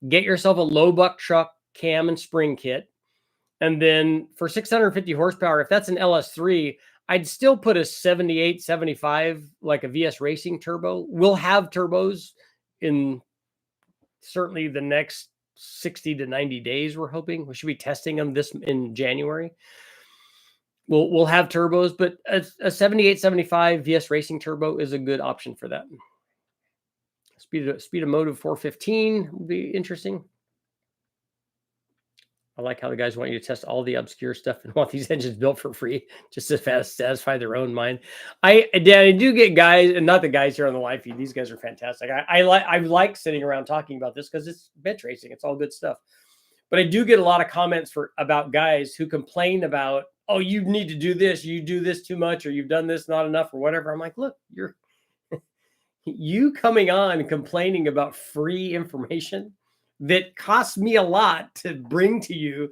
Get yourself a low buck truck cam and spring kit. And then for 650 horsepower, if that's an LS3, I'd still put a 78, 75, like a VS Racing turbo. We'll have turbos in certainly the next 60 to 90 days. We're hoping we should be testing them in January. We'll have turbos, but a 78, 75 VS Racing turbo is a good option for that. Speed of motive 415 would be interesting. I like how the guys want you to test all the obscure stuff and want these engines built for free just to satisfy their own mind. I do get guys, and not the guys here on the live feed. These guys are fantastic. I like sitting around talking about this because it's bench racing. It's all good stuff. But I do get a lot of comments about guys who complain about, oh, you need to do this. You do this too much, or you've done this not enough, or whatever. I'm like, look, you coming on and complaining about free information that costs me a lot to bring to you.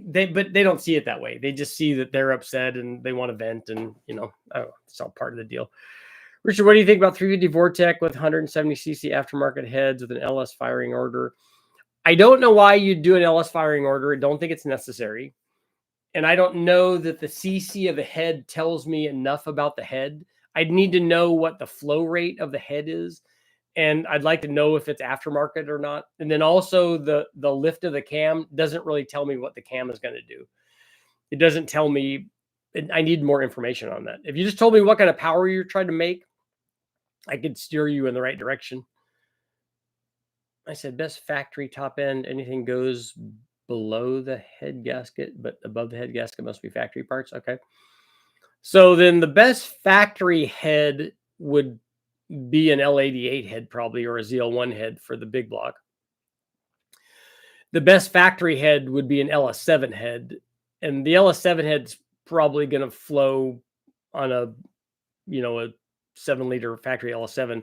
But they don't see it that way. They just see that they're upset and they want to vent, and I don't know, it's all part of the deal. Richard, what do you think about 350 Vortec with 170cc aftermarket heads with an LS firing order? I don't know why you'd do an LS firing order. I don't think it's necessary. And I don't know that the CC of the head tells me enough about the head. I'd need to know what the flow rate of the head is. And I'd like to know if it's aftermarket or not. And then also the lift of the cam doesn't really tell me what the cam is going to do. It doesn't tell me. I need more information on that. If you just told me what kind of power you're trying to make, I could steer you in the right direction. I said best factory top end. Anything goes below the head gasket, but above the head gasket must be factory parts. Okay. So then the best factory head would be an L88 head probably, or a ZL1 head for the big block. The best factory head would be an LS7 head. And the LS7 head's probably going to flow on a 7-liter factory LS7.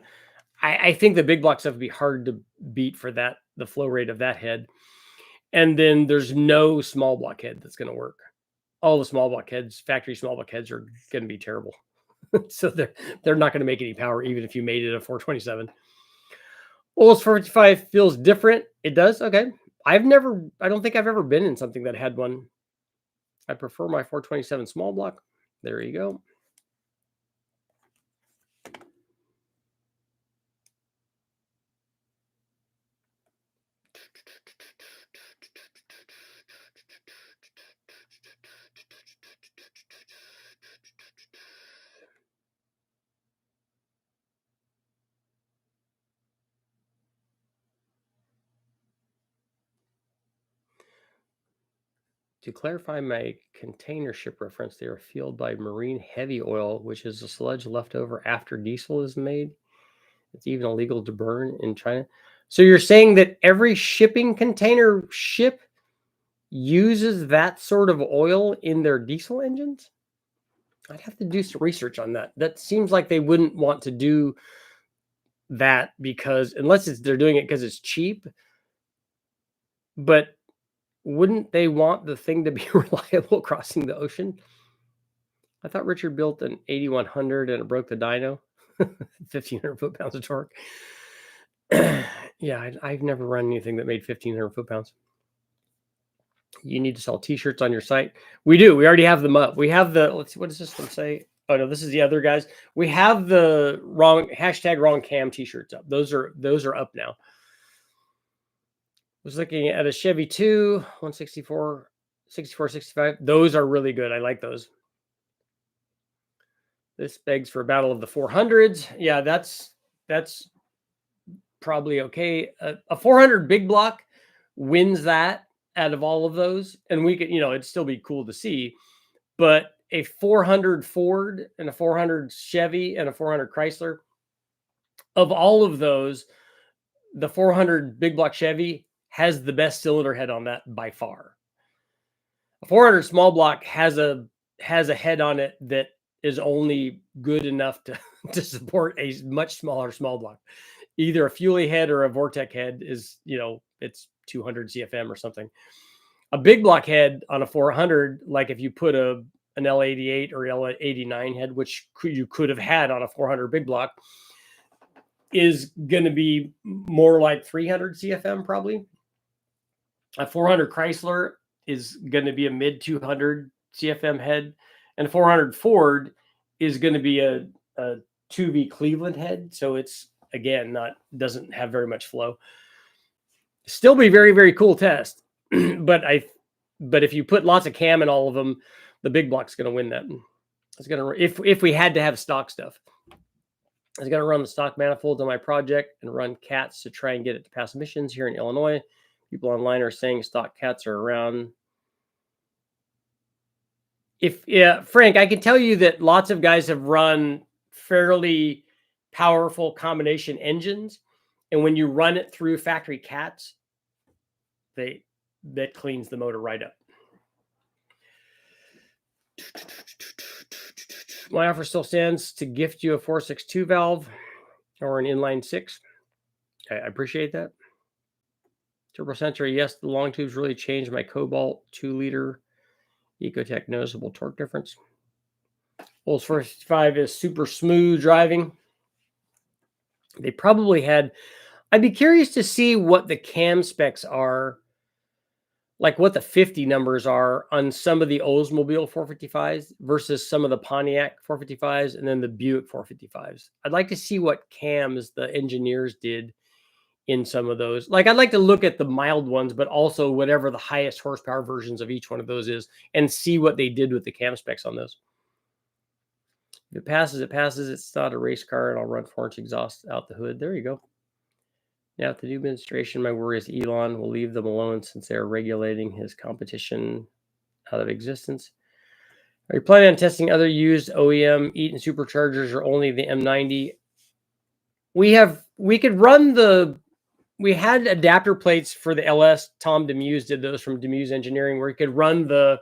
I think the big block stuff would be hard to beat for that, the flow rate of that head. And then there's no small block head that's going to work. All the small block heads, factory small block heads, are going to be terrible. So they're not going to make any power, even if you made it a 427. Olds 455 feels different. It does. Okay. I don't think I've ever been in something that had one. I prefer my 427 small block. There you go. To clarify my container ship reference, they are fueled by marine heavy oil, which is a sludge left over after diesel is made. It's even illegal to burn in China. So you're saying that every shipping container ship uses that sort of oil in their diesel engines? I'd have to do some research on that. That seems like they wouldn't want to do that because unless they're doing it because it's cheap. But wouldn't they want the thing to be reliable crossing the ocean? I thought Richard built an 8100 and it broke the dyno. 1,500 foot-pounds of torque. Yeah, I've never run anything that made 1,500 foot-pounds. You need to sell T-shirts on your site. We do. We already have them up. We have the, let's see, what does this one say? Oh no, this is the other guys. We have the wrong cam T-shirts up. Those are up now. Was looking at a Chevy 2, 164, 64, 65. Those are really good. I like those. This begs for a battle of the 400s. Yeah, that's probably okay. A 400 big block wins that out of all of those. And we could, it'd still be cool to see. But a 400 Ford and a 400 Chevy and a 400 Chrysler, of all of those, the 400 big block Chevy has the best cylinder head on that by far. A 400 small block has a head on it that is only good enough to support a much smaller small block. Either a Fuelie head or a Vortec head is, it's 200 CFM or something. A big block head on a 400, like if you put an L88 or L89 head, which you could have had on a 400 big block, is going to be more like 300 CFM probably. A 400 Chrysler is going to be a mid 200 CFM head, and a 400 Ford is going to be a 2V Cleveland head. So it's, again, doesn't have very much flow. Still be very, very cool test. But if you put lots of cam in all of them, the big block's going to win that. It's going to, if we had to have stock stuff, I was going to run the stock manifolds on my project and run cats to try and get it to pass emissions here in Illinois. People online are saying stock cats are around. Frank, I can tell you that lots of guys have run fairly powerful combination engines, and when you run it through factory cats, that cleans the motor right up. My offer still stands to gift you a 462 valve or an inline 6. I appreciate that. Turbo sensor, yes, the long tubes really changed my Cobalt 2-liter Ecotech noticeable torque difference. Olds 455 is super smooth driving. They probably had, I'd be curious to see what the cam specs are, like what the 50 numbers are on some of the Oldsmobile 455s versus some of the Pontiac 455s and then the Buick 455s. I'd like to see what cams the engineers did in some of those. Like, I'd like to look at the mild ones, but also whatever the highest horsepower versions of each one of those is and see what they did with the cam specs on those. If it passes, it passes. It's not a race car, and I'll run 4-inch exhaust out the hood. There you go. Now, with the new administration, my worry is Elon will leave them alone since they are regulating his competition out of existence. Are you planning on testing other used OEM Eaton superchargers or only the M90? We had adapter plates for the LS. Tom Demuse did those from Demuse Engineering, where you could run the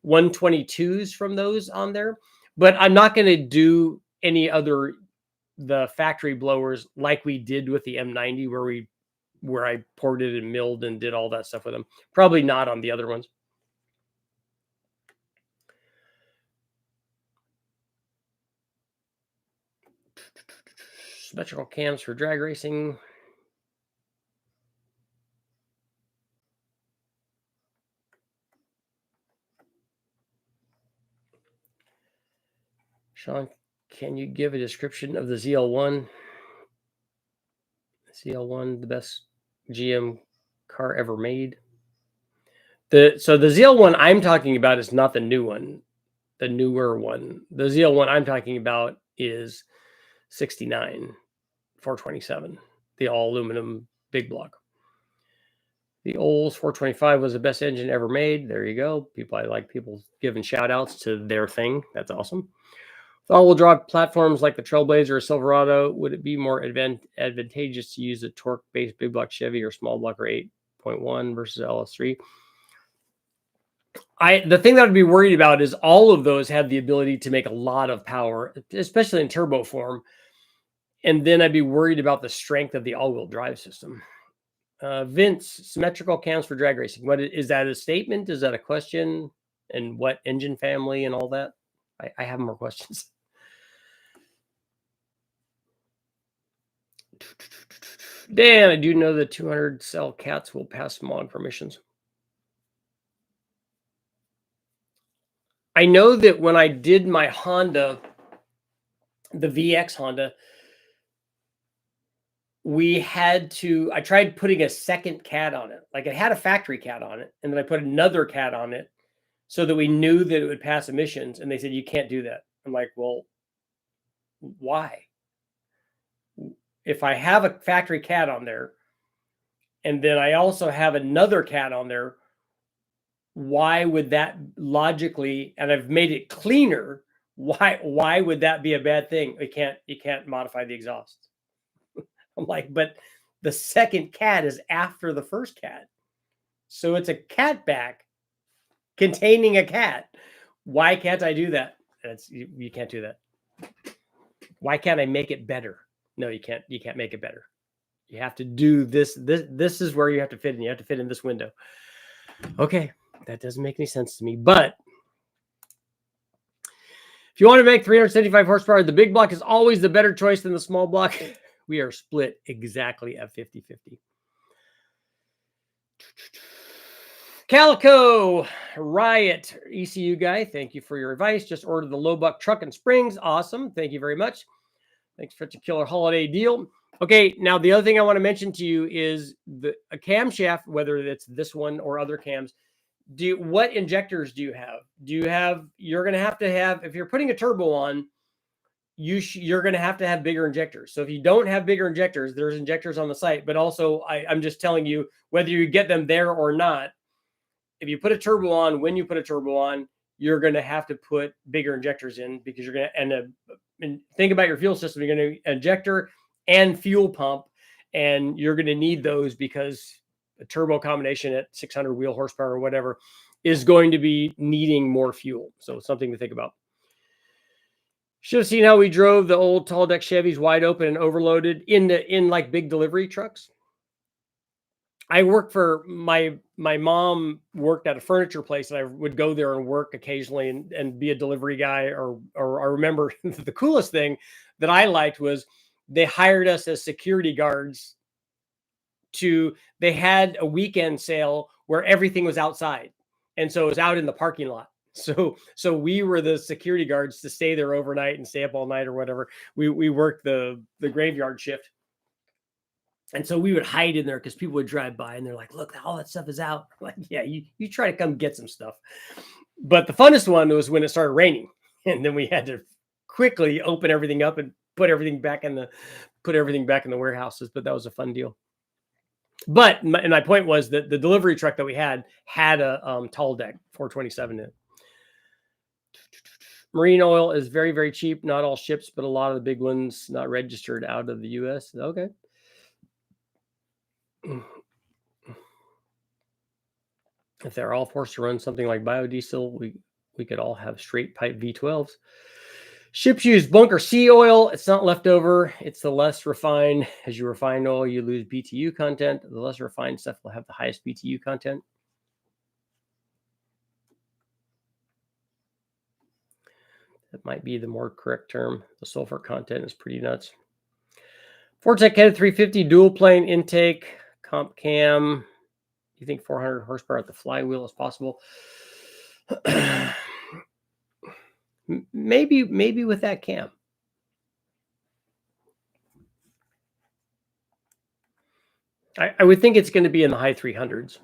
122s from those on there. But I'm not going to do any other the factory blowers like we did with the M90, where I poured it and milled and did all that stuff with them. Probably not on the other ones. Symmetrical cams for drag racing. Sean, can you give a description of the ZL1? ZL1, the best GM car ever made. So the ZL1 I'm talking about is not the new one, the newer one. The ZL1 I'm talking about is 69 427, the all aluminum big block. The Olds 425 was the best engine ever made. There you go. I like people giving shout outs to their thing. That's awesome. With all-wheel drive platforms like the Trailblazer or Silverado, would it be more advantageous to use a torque-based big block Chevy or small block or 8.1 versus LS3? The thing that I'd be worried about is all of those have the ability to make a lot of power, especially in turbo form. And then I'd be worried about the strength of the all-wheel drive system. Vince, symmetrical cams for drag racing. What is that a statement? Is that a question? And what engine family and all that? I have more questions. Dan, I do know that 200 cell cats will pass smog permissions. I know that when I did my Honda, the VX Honda, I tried putting a second cat on it. Like, it had a factory cat on it, and then I put another cat on it so that we knew that it would pass emissions. And they said, you can't do that. I'm like, well, why? If I have a factory cat on there, and then I also have another cat on there, why would that logically, and I've made it cleaner, why would that be a bad thing? You can't modify the exhaust. I'm like, but the second cat is after the first cat. So it's a cat back containing a cat. Why can't I do that? You can't do that. Why can't I make it better? No, you can't. You can't make it better. You have to do this. This is where you have to fit in. You have to fit in this window. Okay, that doesn't make any sense to me. But if you want to make 375 horsepower, the big block is always the better choice than the small block. We are split exactly at 50-50. Calico Riot ECU guy, thank you for your advice. Just ordered the low buck truck and springs. Awesome. Thank you very much. Thanks for the killer holiday deal. Okay, now the other thing I want to mention to you is a camshaft, whether it's this one or other cams. What injectors do you have? You're going to have, if you're putting a turbo on, you're going to have bigger injectors. So if you don't have bigger injectors, there's injectors on the site. But also, I'm just telling you, whether you get them there or not, if you put a turbo on, when you put a turbo on, you're going to have to put bigger injectors in, because you're going to, and think about your fuel system. You're going to injector and fuel pump, and you're going to need those because a turbo combination at 600 wheel horsepower or whatever is going to be needing more fuel. So it's something to think about. Should have seen how we drove the old tall deck Chevys wide open and overloaded in like big delivery trucks. I worked for my mom worked at a furniture place, and I would go there and work occasionally and be a delivery guy. Or I remember the coolest thing that I liked was they hired us as security guards to they had a weekend sale where everything was outside. And so it was out in the parking lot. So we were the security guards to stay there overnight and stay up all night or whatever. We worked the graveyard shift. And so we would hide in there because people would drive by and they're like, look, all that stuff is out. I'm like, yeah, you try to come get some stuff. But the funnest one was when it started raining. And then we had to quickly open everything up and put everything back in the warehouses. But that was a fun deal. But my point was that the delivery truck that we had a tall deck 427 in it. Marine oil is very, very cheap. Not all ships, but a lot of the big ones not registered out of the US. Okay. If they're all forced to run something like biodiesel, we could all have straight pipe V12s. Ships use bunker C oil. It's not leftover. It's the less refined. As you refine oil, you lose BTU content. The less refined stuff will have the highest BTU content. That might be the more correct term. The sulfur content is pretty nuts. Fortec headed 350 dual plane intake, comp cam. You think 400 horsepower at the flywheel is possible? maybe with that cam. I would think it's going to be in the high 300s.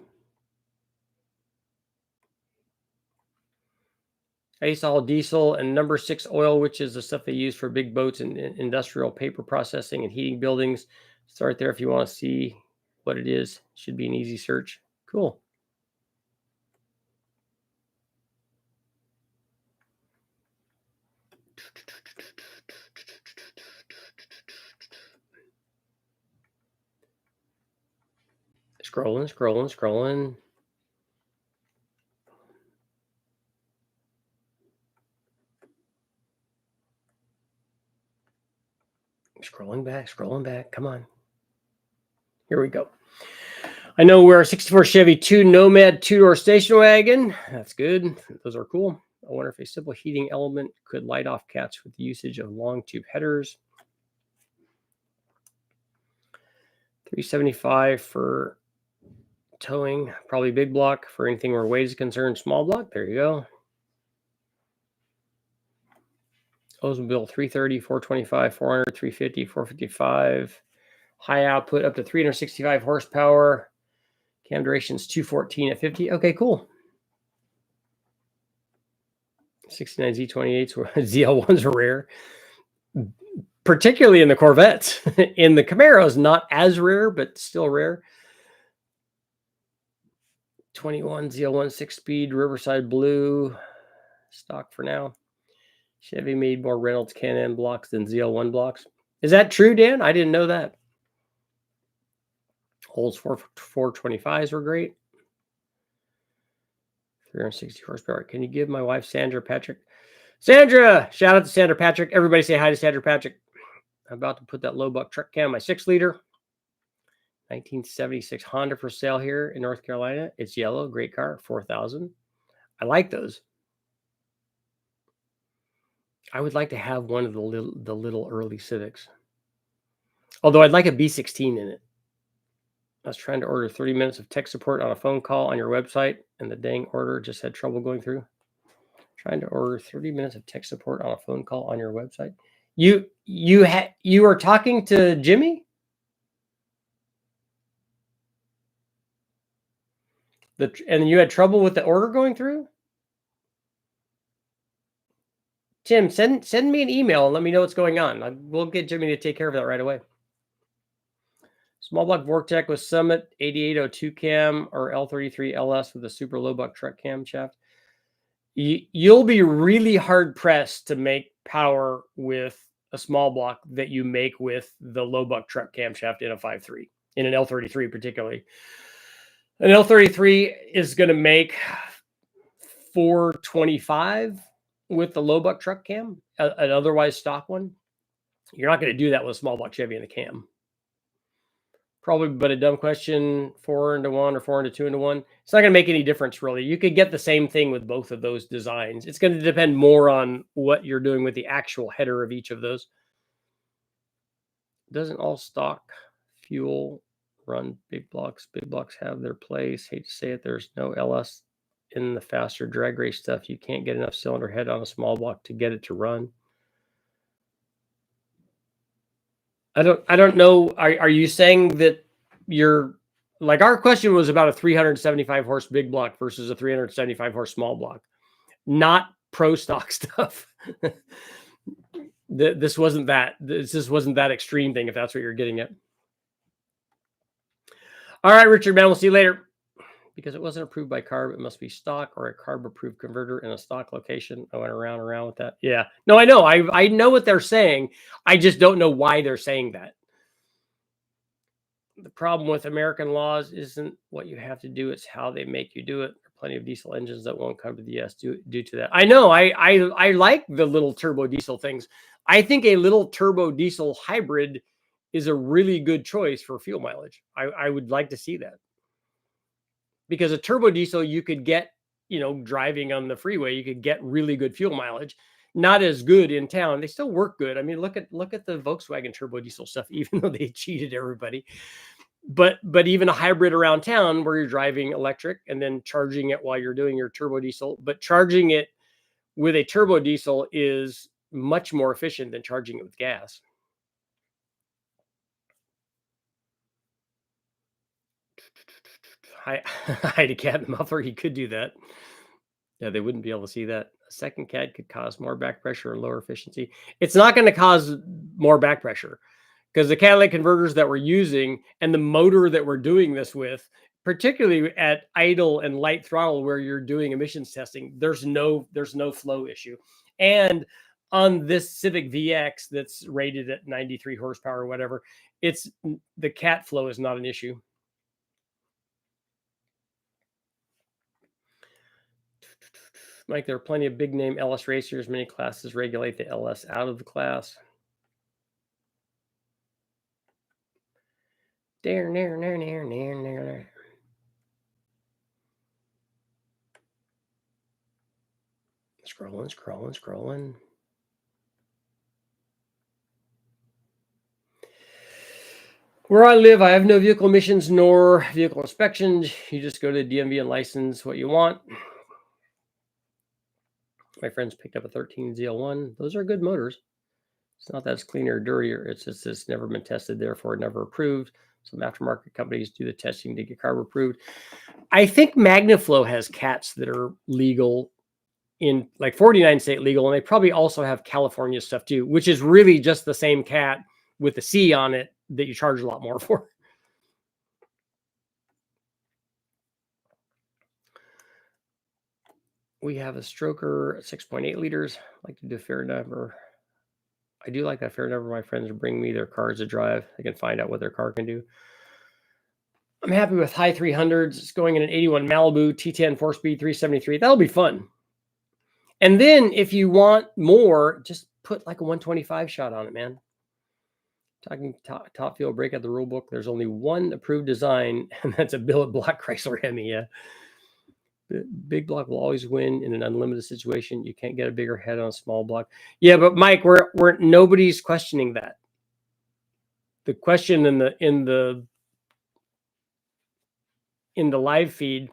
Ice all diesel and number 6 oil, which is the stuff they use for big boats and industrial paper processing and heating buildings. Start there if you want to see what it is. Should be an easy search. Cool. Scrolling. Scrolling back. Come on. Here we go. I know we're a 64 Chevy 2 Nomad 2-door station wagon. That's good. Those are cool. I wonder if a simple heating element could light off cats with the usage of long tube headers. $375 for towing, probably big block. For anything where weight is concerned, small block. There you go. Oldsmobile 330, 425, 400, 350, 455. High output up to 365 horsepower. Cam duration's 214 at 50. Okay, cool. 69 Z28s, ZL1s are rare, particularly in the Corvettes. In the Camaros, not as rare, but still rare. 21 ZL1 6-speed Riverside Blue, stock for now. Chevy made more Reynolds Can-Am blocks than ZL1 blocks. Is that true, Dan? I didn't know that. Olds 425s were great. 360 horsepower. Can you give my wife Sandra Patrick? Sandra! Shout out to Sandra Patrick. Everybody say hi to Sandra Patrick. I'm about to put that low buck truck cam, my 6-liter. 1976 Honda for sale here in North Carolina. It's yellow. Great car. 4,000. I like those. I would like to have one of the little early Civics. Although I'd like a B16 in it. I was trying to order 30 minutes of tech support on a phone call on your website, and the dang order just had trouble going through. Trying to order 30 minutes of tech support on a phone call on your website. You were talking to Jimmy? And you had trouble with the order going through? Tim, send me an email and let me know what's going on. We'll get Jimmy to take care of that right away. Small block Vortec with Summit 8802 cam or L33 LS with a super low buck truck camshaft. You'll be really hard pressed to make power with a small block that you make with the low buck truck camshaft in a 5.3, in an L33 particularly. An L33 is going to make 425 with the low buck truck cam, an otherwise stock one. You're not going to do that with a small block Chevy in the cam. Probably, but a dumb question, 4-into-1 or 4-into-2-into-1. It's not going to make any difference, really. You could get the same thing with both of those designs. It's going to depend more on what you're doing with the actual header of each of those. Doesn't all stock fuel run big blocks? Big blocks have their place. Hate to say it, there's no LS in the faster drag race stuff. You can't get enough cylinder head on a small block to get it to run. I don't know. Are you saying that you're like, our question was about a 375 horse big block versus a 375 horse small block, not pro stock stuff. This wasn't that. This wasn't that extreme thing, if that's what you're getting at. All right, Richard, man, we'll see you later. Because it wasn't approved by CARB, it must be stock or a CARB approved converter in a stock location. I went around with that. Yeah. No, I know. I know what they're saying. I just don't know why they're saying that. The problem with American laws isn't what you have to do, it's how they make you do it. There are plenty of diesel engines that won't come to the US due to that. I know. I like the little turbo diesel things. I think a little turbo diesel hybrid is a really good choice for fuel mileage. I would like to see that. Because a turbo diesel, you could get, driving on the freeway, you could get really good fuel mileage. Not as good in town. They still work good. I mean, look at the Volkswagen turbo diesel stuff, even though they cheated everybody. But even a hybrid around town where you're driving electric and then charging it while you're doing your turbo diesel, but charging it with a turbo diesel is much more efficient than charging it with gas. Hide a cat in the muffler. You could do that. Yeah, they wouldn't be able to see that. A second cat could cause more back pressure and lower efficiency. It's not going to cause more back pressure because the catalytic converters that we're using and the motor that we're doing this with, particularly at idle and light throttle where you're doing emissions testing, there's no flow issue. And on this Civic VX that's rated at 93 horsepower or whatever, it's the cat flow is not an issue. Mike, there are plenty of big name LS racers. Many classes regulate the LS out of the class. Scrolling. Where I live, I have no vehicle emissions nor vehicle inspections. You just go to the DMV and license what you want. My friends picked up a 13 ZL1. Those are good motors. It's not that it's cleaner or dirtier. It's just it's never been tested, therefore never approved. Some aftermarket companies do the testing to get CARB approved. I think MagnaFlow has cats that are legal in like 49 state legal, and they probably also have California stuff too, which is really just the same cat with the C on it that you charge a lot more for. We have a stroker, 6.8 liters. I like to do a fair number. I do like that fair number. My friends bring me their cars to drive. They can find out what their car can do. I'm happy with high 300s. It's going in an 81 Malibu T10 4-speed 373. That'll be fun. And then if you want more, just put like a 125 shot on it, man. Talking top fuel break out the rule book. There's only one approved design, and that's a billet block Chrysler Hemi. Yeah. The big block will always win in an unlimited situation. You can't get a bigger head on a small block. Yeah, but Mike, we're nobody's questioning that. The question in the live feed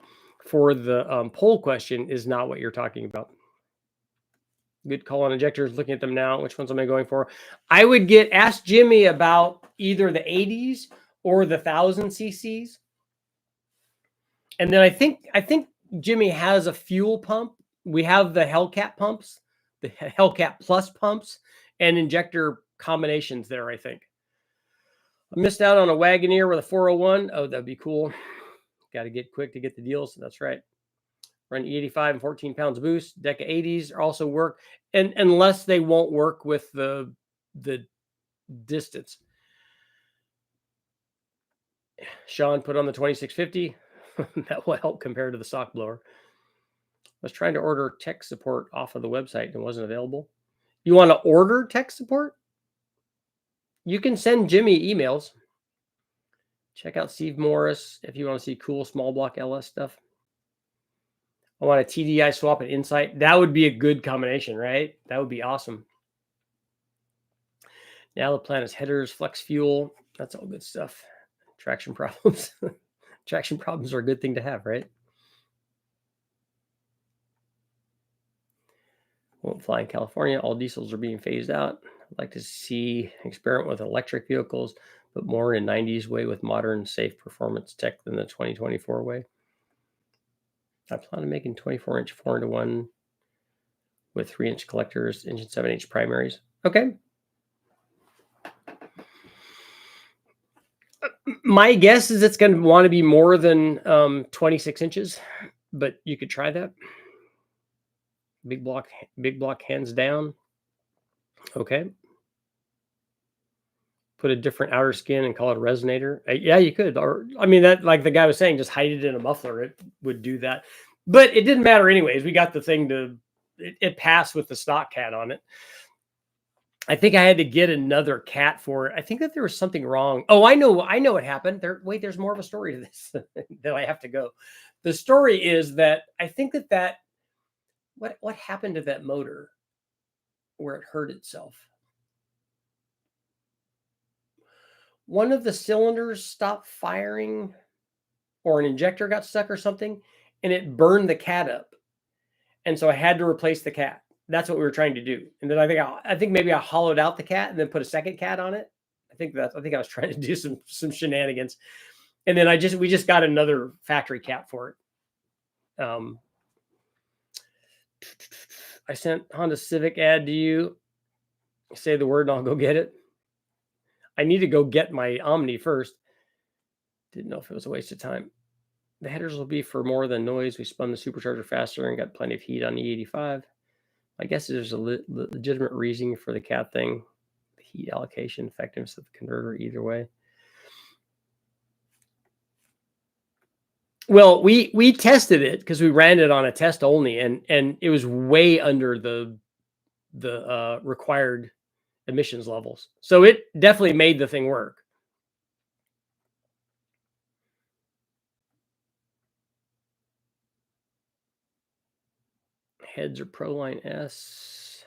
for the poll question is not what you're talking about. Good call on injectors. Looking at them now. Which ones am I going for? I would ask Jimmy about either the 80s or the 1000 cc's. And then I think Jimmy has a fuel pump. We have the Hellcat pumps, the Hellcat Plus pumps, and injector combinations there, I think. I missed out on a Wagoneer with a 401. Oh, that'd be cool. Got to get quick to get the deals. That's right. Run E85 and 14 pounds boost. Deca 80s also work, and unless they won't work with the distance. Sean put on the 2650. That will help compared to the sock blower. I was trying to order tech support off of the website and it wasn't available. You want to order tech support? You can send Jimmy emails. Check out Steve Morris if you want to see cool small block LS stuff. I want a TDI swap and Insight. That would be a good combination, right? That would be awesome. Now the plan is headers, flex fuel. That's all good stuff. Traction problems. Traction problems are a good thing to have, right? Won't fly in California. All diesels are being phased out. I'd like to see experiment with electric vehicles, but more in 90s way with modern, safe performance tech than the 2024 way. I plan on making 24-inch 4-into-1 with 3-inch collectors, engine 7-inch primaries. Okay. My guess is it's going to want to be more than 26 inches, but you could try that. Big block hands down. Okay. Put a different outer skin and call it a resonator. Yeah, you could. Or, I mean, that, like the guy was saying, just hide it in a muffler. It would do that. But it didn't matter anyways. We got the thing to, it passed with the stock cat on it. I think I had to get another cat for it. I think that there was something wrong. Oh, I know what happened. Wait, there's more of a story to this that I have to go. The story is that I think that what happened to that motor where it hurt itself. One of the cylinders stopped firing, or an injector got stuck or something, and it burned the cat up. And so I had to replace the cat. That's what we were trying to do. And then I think maybe I hollowed out the cat and then put a second cat on it. I think I was trying to do some shenanigans. And then we just got another factory cat for it. I sent Honda Civic ad to you. Say the word and I'll go get it. I need to go get my Omni first. Didn't know if it was a waste of time. The headers will be for more than noise. We spun the supercharger faster and got plenty of heat on the E85. I guess there's a legitimate reasoning for the cat thing. The heat allocation, effectiveness of the converter, either way. Well, we tested it because we ran it on a test only, and it was way under the required emissions levels. So it definitely made the thing work. Heads are Proline S.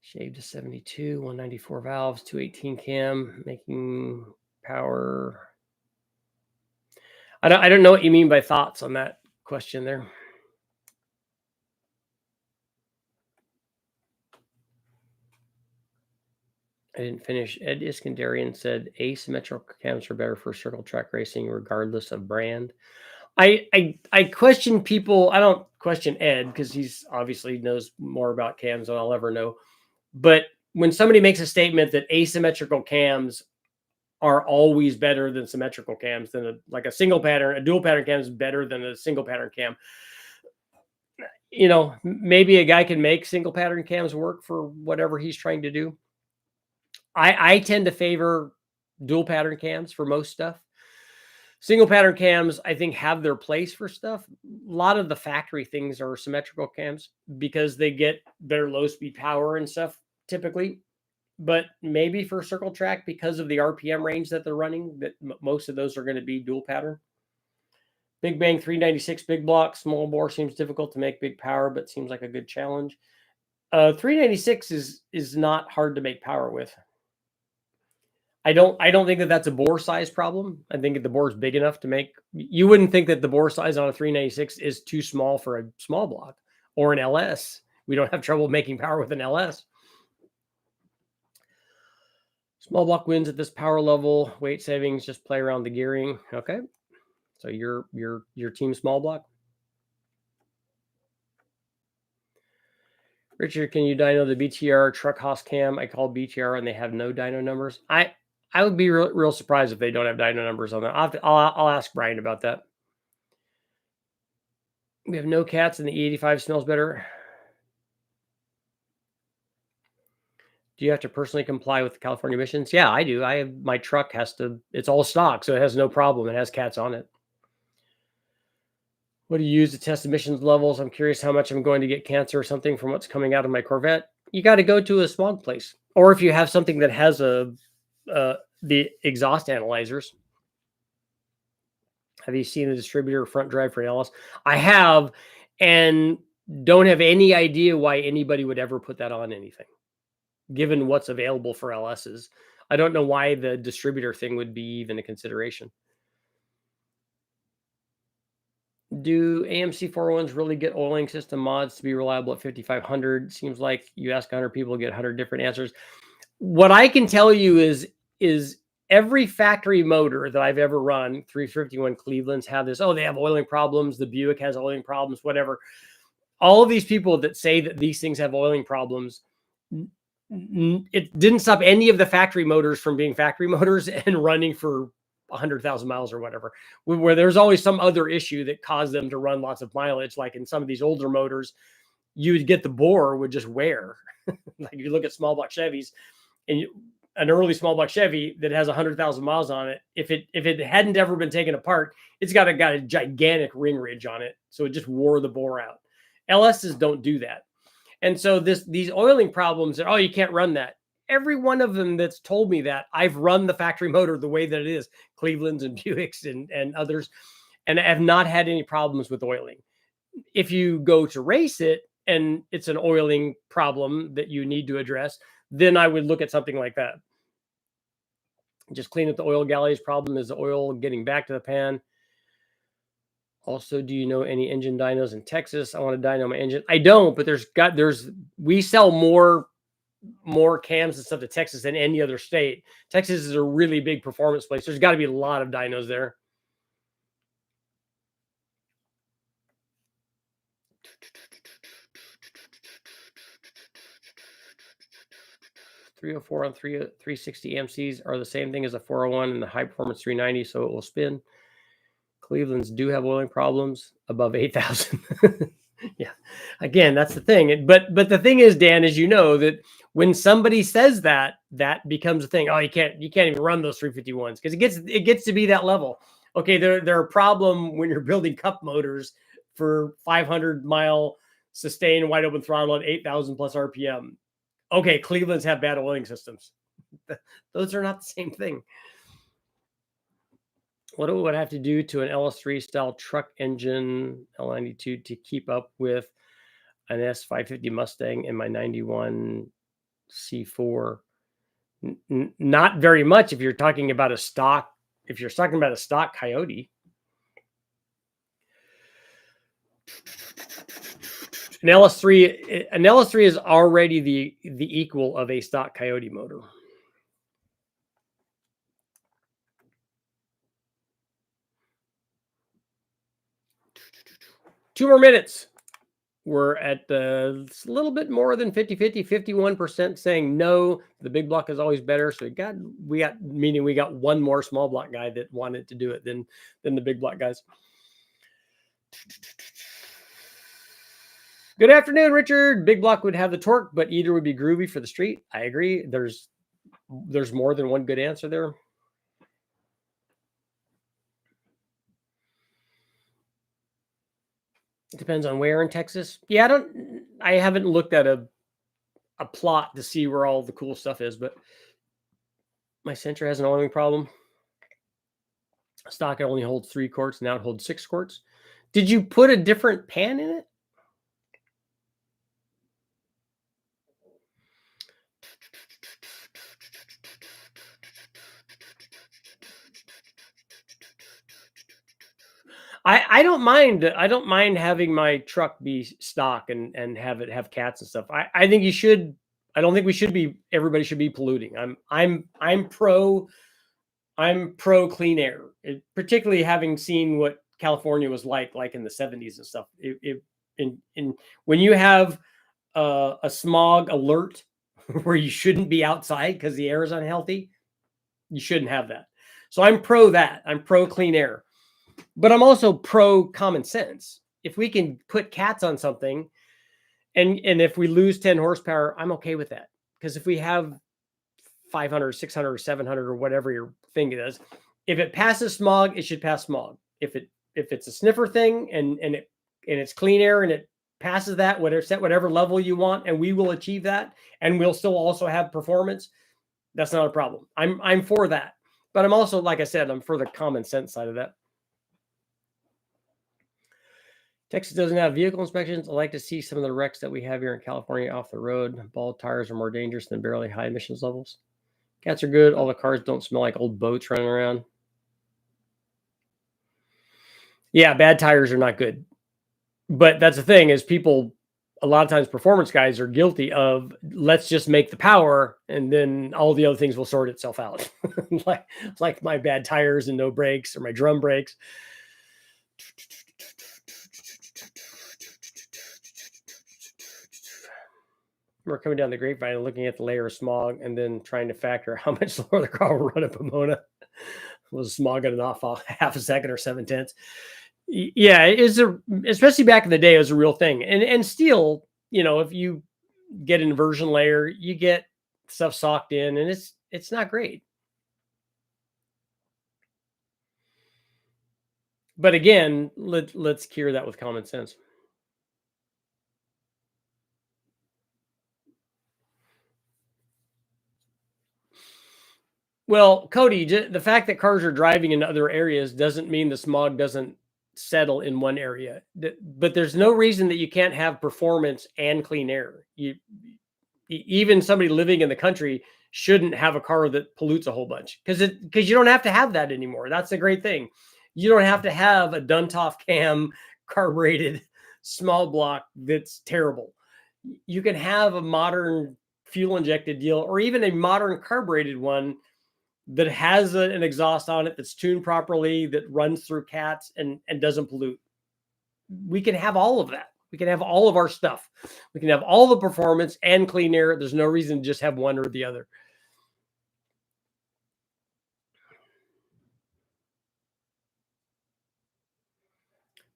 Shaved to 72, 194 valves, 218 cam, making power. I don't know what you mean by thoughts on that question there. I didn't finish. Ed Iskandarian said asymmetrical cams are better for circle track racing, regardless of brand. I question people. I don't question Ed because he's obviously knows more about cams than I'll ever know. But when somebody makes a statement that asymmetrical cams are always better than symmetrical cams, then a single pattern, a dual pattern cam is better than a single pattern cam. You know, maybe a guy can make single pattern cams work for whatever he's trying to do. I tend to favor dual pattern cams for most stuff. Single pattern cams, I think, have their place for stuff. A lot of the factory things are symmetrical cams because they get better low speed power and stuff typically. But maybe for circle track, because of the RPM range that they're running, that most of those are going to be dual pattern. Big Bang 396 big block, small bore seems difficult to make big power, but seems like a good challenge. 396 is not hard to make power with. I don't think that that's a bore size problem. I think the bore is big enough to make. You wouldn't think that the bore size on a 396 is too small for a small block or an LS. We don't have trouble making power with an LS. Small block wins at this power level. Weight savings, just play around the gearing. Okay, so your team small block. Richard, can you dyno the BTR truck Haas cam? I called BTR and they have no dyno numbers. I would be real surprised if they don't have dyno numbers on that. I'll ask Brian about that. We have no cats and the E85 smells better. Do you have to personally comply with the California emissions? Yeah, I do. My truck has to, it's all stock, so it has no problem. It has cats on it. What do you use to test emissions levels? I'm curious how much I'm going to get cancer or something from what's coming out of my Corvette. you got to go to a smog place, or if you have something that has the exhaust analyzers. Have you seen the distributor front drive for an LS? I have, and don't have any idea why anybody would ever put that on anything, given what's available for LSs. I don't know why the distributor thing would be even a consideration. Do AMC 401s really get oiling system mods to be reliable at 5,500? Seems like you ask 100 people, get 100 different answers. What I can tell you is every factory motor that I've ever run, 351 Cleveland's have this, oh, they have oiling problems. The Buick has oiling problems, whatever. All of these people that say that these things have oiling problems, it didn't stop any of the factory motors from being factory motors and running for 100,000 miles or whatever, where there's always some other issue that caused them to run lots of mileage. Like in some of these older motors, you would get the bore would just wear. Like if you look at small block Chevys, and an early small block Chevy that has 100,000 miles on it, if it hadn't ever been taken apart, it's got a gigantic ring ridge on it, so it just wore the bore out. LSs don't do that, and so these oiling problems that, oh, you can't run that. Every one of them that's told me that, I've run the factory motor the way that it is, Cleveland's and Buicks and others, and I have not had any problems with oiling. If you go to race it and it's an oiling problem that you need to address, then I would look at something like that. Just clean up the oil galleys. Problem is the oil getting back to the pan. Also, do you know any engine dynos in Texas? I want to dyno my engine. I don't, but we sell more cams and stuff to Texas than any other state. Texas is a really big performance place. There's got to be a lot of dynos there. .304 on 360 AMCs are the same thing as a 401 and the high performance 390, so it will spin. Cleveland's do have oiling problems above 8,000. Yeah, again, that's the thing. But the thing is, Dan, as you know, that when somebody says that becomes a thing. Oh, you can't even run those 351s because it gets to be that level. Okay, they're a problem when you're building cup motors for 500-mile sustained wide open throttle at 8,000 plus RPM. Okay, Cleveland's have bad oiling systems. Those are not the same thing. What would I have to do to an LS3 style truck engine L92 to keep up with an S550 Mustang in my 91 C4? Not very much if you're talking about a stock. If you're talking about a stock Coyote. An LS3 is already the equal of a stock Coyote motor. Two more minutes. We're at a little bit more than 50-50, 51% saying no. The big block is always better. So we got one more small block guy that wanted to do it than the big block guys. Good afternoon, Richard. Big block would have the torque, but either would be groovy for the street. I agree. There's more than one good answer there. It depends on where in Texas. Yeah, I haven't looked at a plot to see where all the cool stuff is, but my Sentra has an oiling problem. Stock only holds 3 quarts. Now it holds 6 quarts. Did you put a different pan in it? I don't mind having my truck be stock and have cats and stuff. I think you should. I don't think we should be. Everybody should be polluting. I'm pro clean air, particularly having seen what California was like in the 70s and stuff. When you have a smog alert where you shouldn't be outside because the air is unhealthy, you shouldn't have that. So I'm pro that. I'm pro clean air. But I'm also pro common sense. If we can put cats on something and if we lose 10 horsepower, I'm okay with that. Because if we have 500, 600, or 700 or whatever your thing is, if it passes smog, it should pass smog. If it's a sniffer thing and it's clean air and it passes that, whatever, set whatever level you want, and we will achieve that, and we'll still also have performance. That's not a problem. I'm for that. But I'm also, like I said, I'm for the common sense side of that. Texas doesn't have vehicle inspections. I like to see some of the wrecks that we have here in California off the road. Bald tires are more dangerous than barely high emissions levels. Cats are good. All the cars don't smell like old boats running around. Yeah, bad tires are not good. But that's the thing is people, a lot of times performance guys are guilty of, let's just make the power and then all the other things will sort itself out. like my bad tires and no brakes, or my drum brakes. We're coming down the grapevine and looking at the layer of smog and then trying to factor how much slower the car will run at Pomona. Was smog at an off half a second or 7/10? Yeah, it is especially back in the day, it was a real thing. And still, if you get an inversion layer, you get stuff socked in, and it's not great. But again, let's cure that with common sense. Well, Cody, the fact that cars are driving in other areas doesn't mean the smog doesn't settle in one area. But there's no reason that you can't have performance and clean air. Even somebody living in the country shouldn't have a car that pollutes a whole bunch, because you don't have to have that anymore. That's a great thing. You don't have to have a Duntov cam carbureted small block that's terrible. You can have a modern fuel injected deal, or even a modern carbureted one that has an exhaust on it that's tuned properly, that runs through cats and doesn't pollute. We can have all of that. We can have all of our stuff. We can have all the performance and clean air. There's no reason to just have one or the other.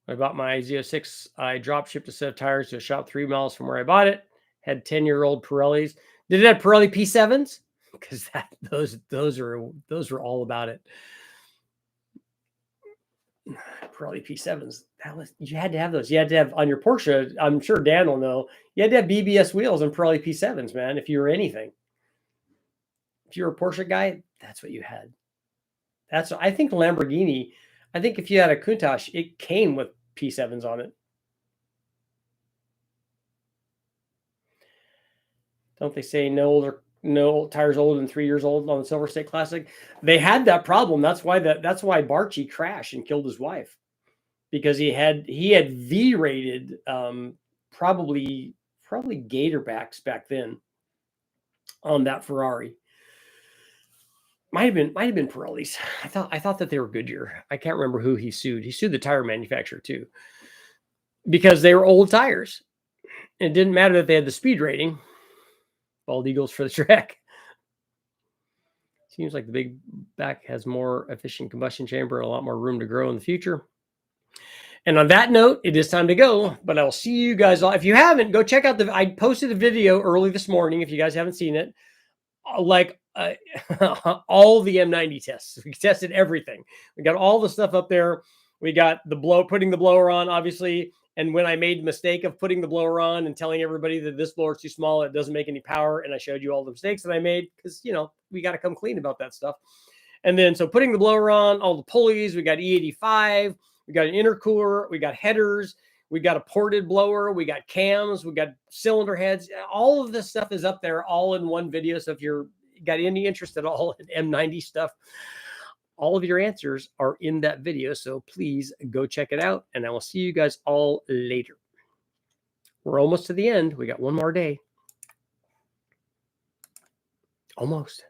I bought my Z06. I drop shipped a set of tires to a shop 3 miles from where I bought it. Had 10-year-old Pirellis. Did it have Pirelli P7s? Because those are all about it. Pirelli P7s. You had to have those. You had to have on your Porsche. I'm sure Dan will know. You had to have BBS wheels and Pirelli P7s, man. If you were anything, if you're a Porsche guy, that's what you had. I think Lamborghini. I think if you had a Countach, it came with P7s on it. Don't they say no tires older than 3 years old on the Silver State Classic? They had that problem. That's why Barchi crashed and killed his wife, because he had V-rated probably Gatorbacks back then on that Ferrari. Might have been Pirellis. I thought that they were Goodyear. I can't remember who he sued. He sued the tire manufacturer too, because they were old tires. It didn't matter that they had the speed rating. Bald Eagles for the track. Seems like the big back has more efficient combustion chamber, a lot more room to grow in the future. And on that note, it is time to go, but I'll see you guys all. If you haven't, go check out I posted a video early this morning. If you guys haven't seen it, like all the M90 tests. We tested everything. We got all the stuff up there. We got putting the blower on, obviously. And when I made the mistake of putting the blower on and telling everybody that this blower is too small, it doesn't make any power, and I showed you all the mistakes that I made, because, we got to come clean about that stuff. And then, so putting the blower on, all the pulleys, we got E85, we got an intercooler, we got headers, we got a ported blower, we got cams, we got cylinder heads. All of this stuff is up there all in one video. So if you're got any interest at all in M90 stuff, all of your answers are in that video. So please go check it out, and I will see you guys all later. We're almost to the end. We got one more day. Almost.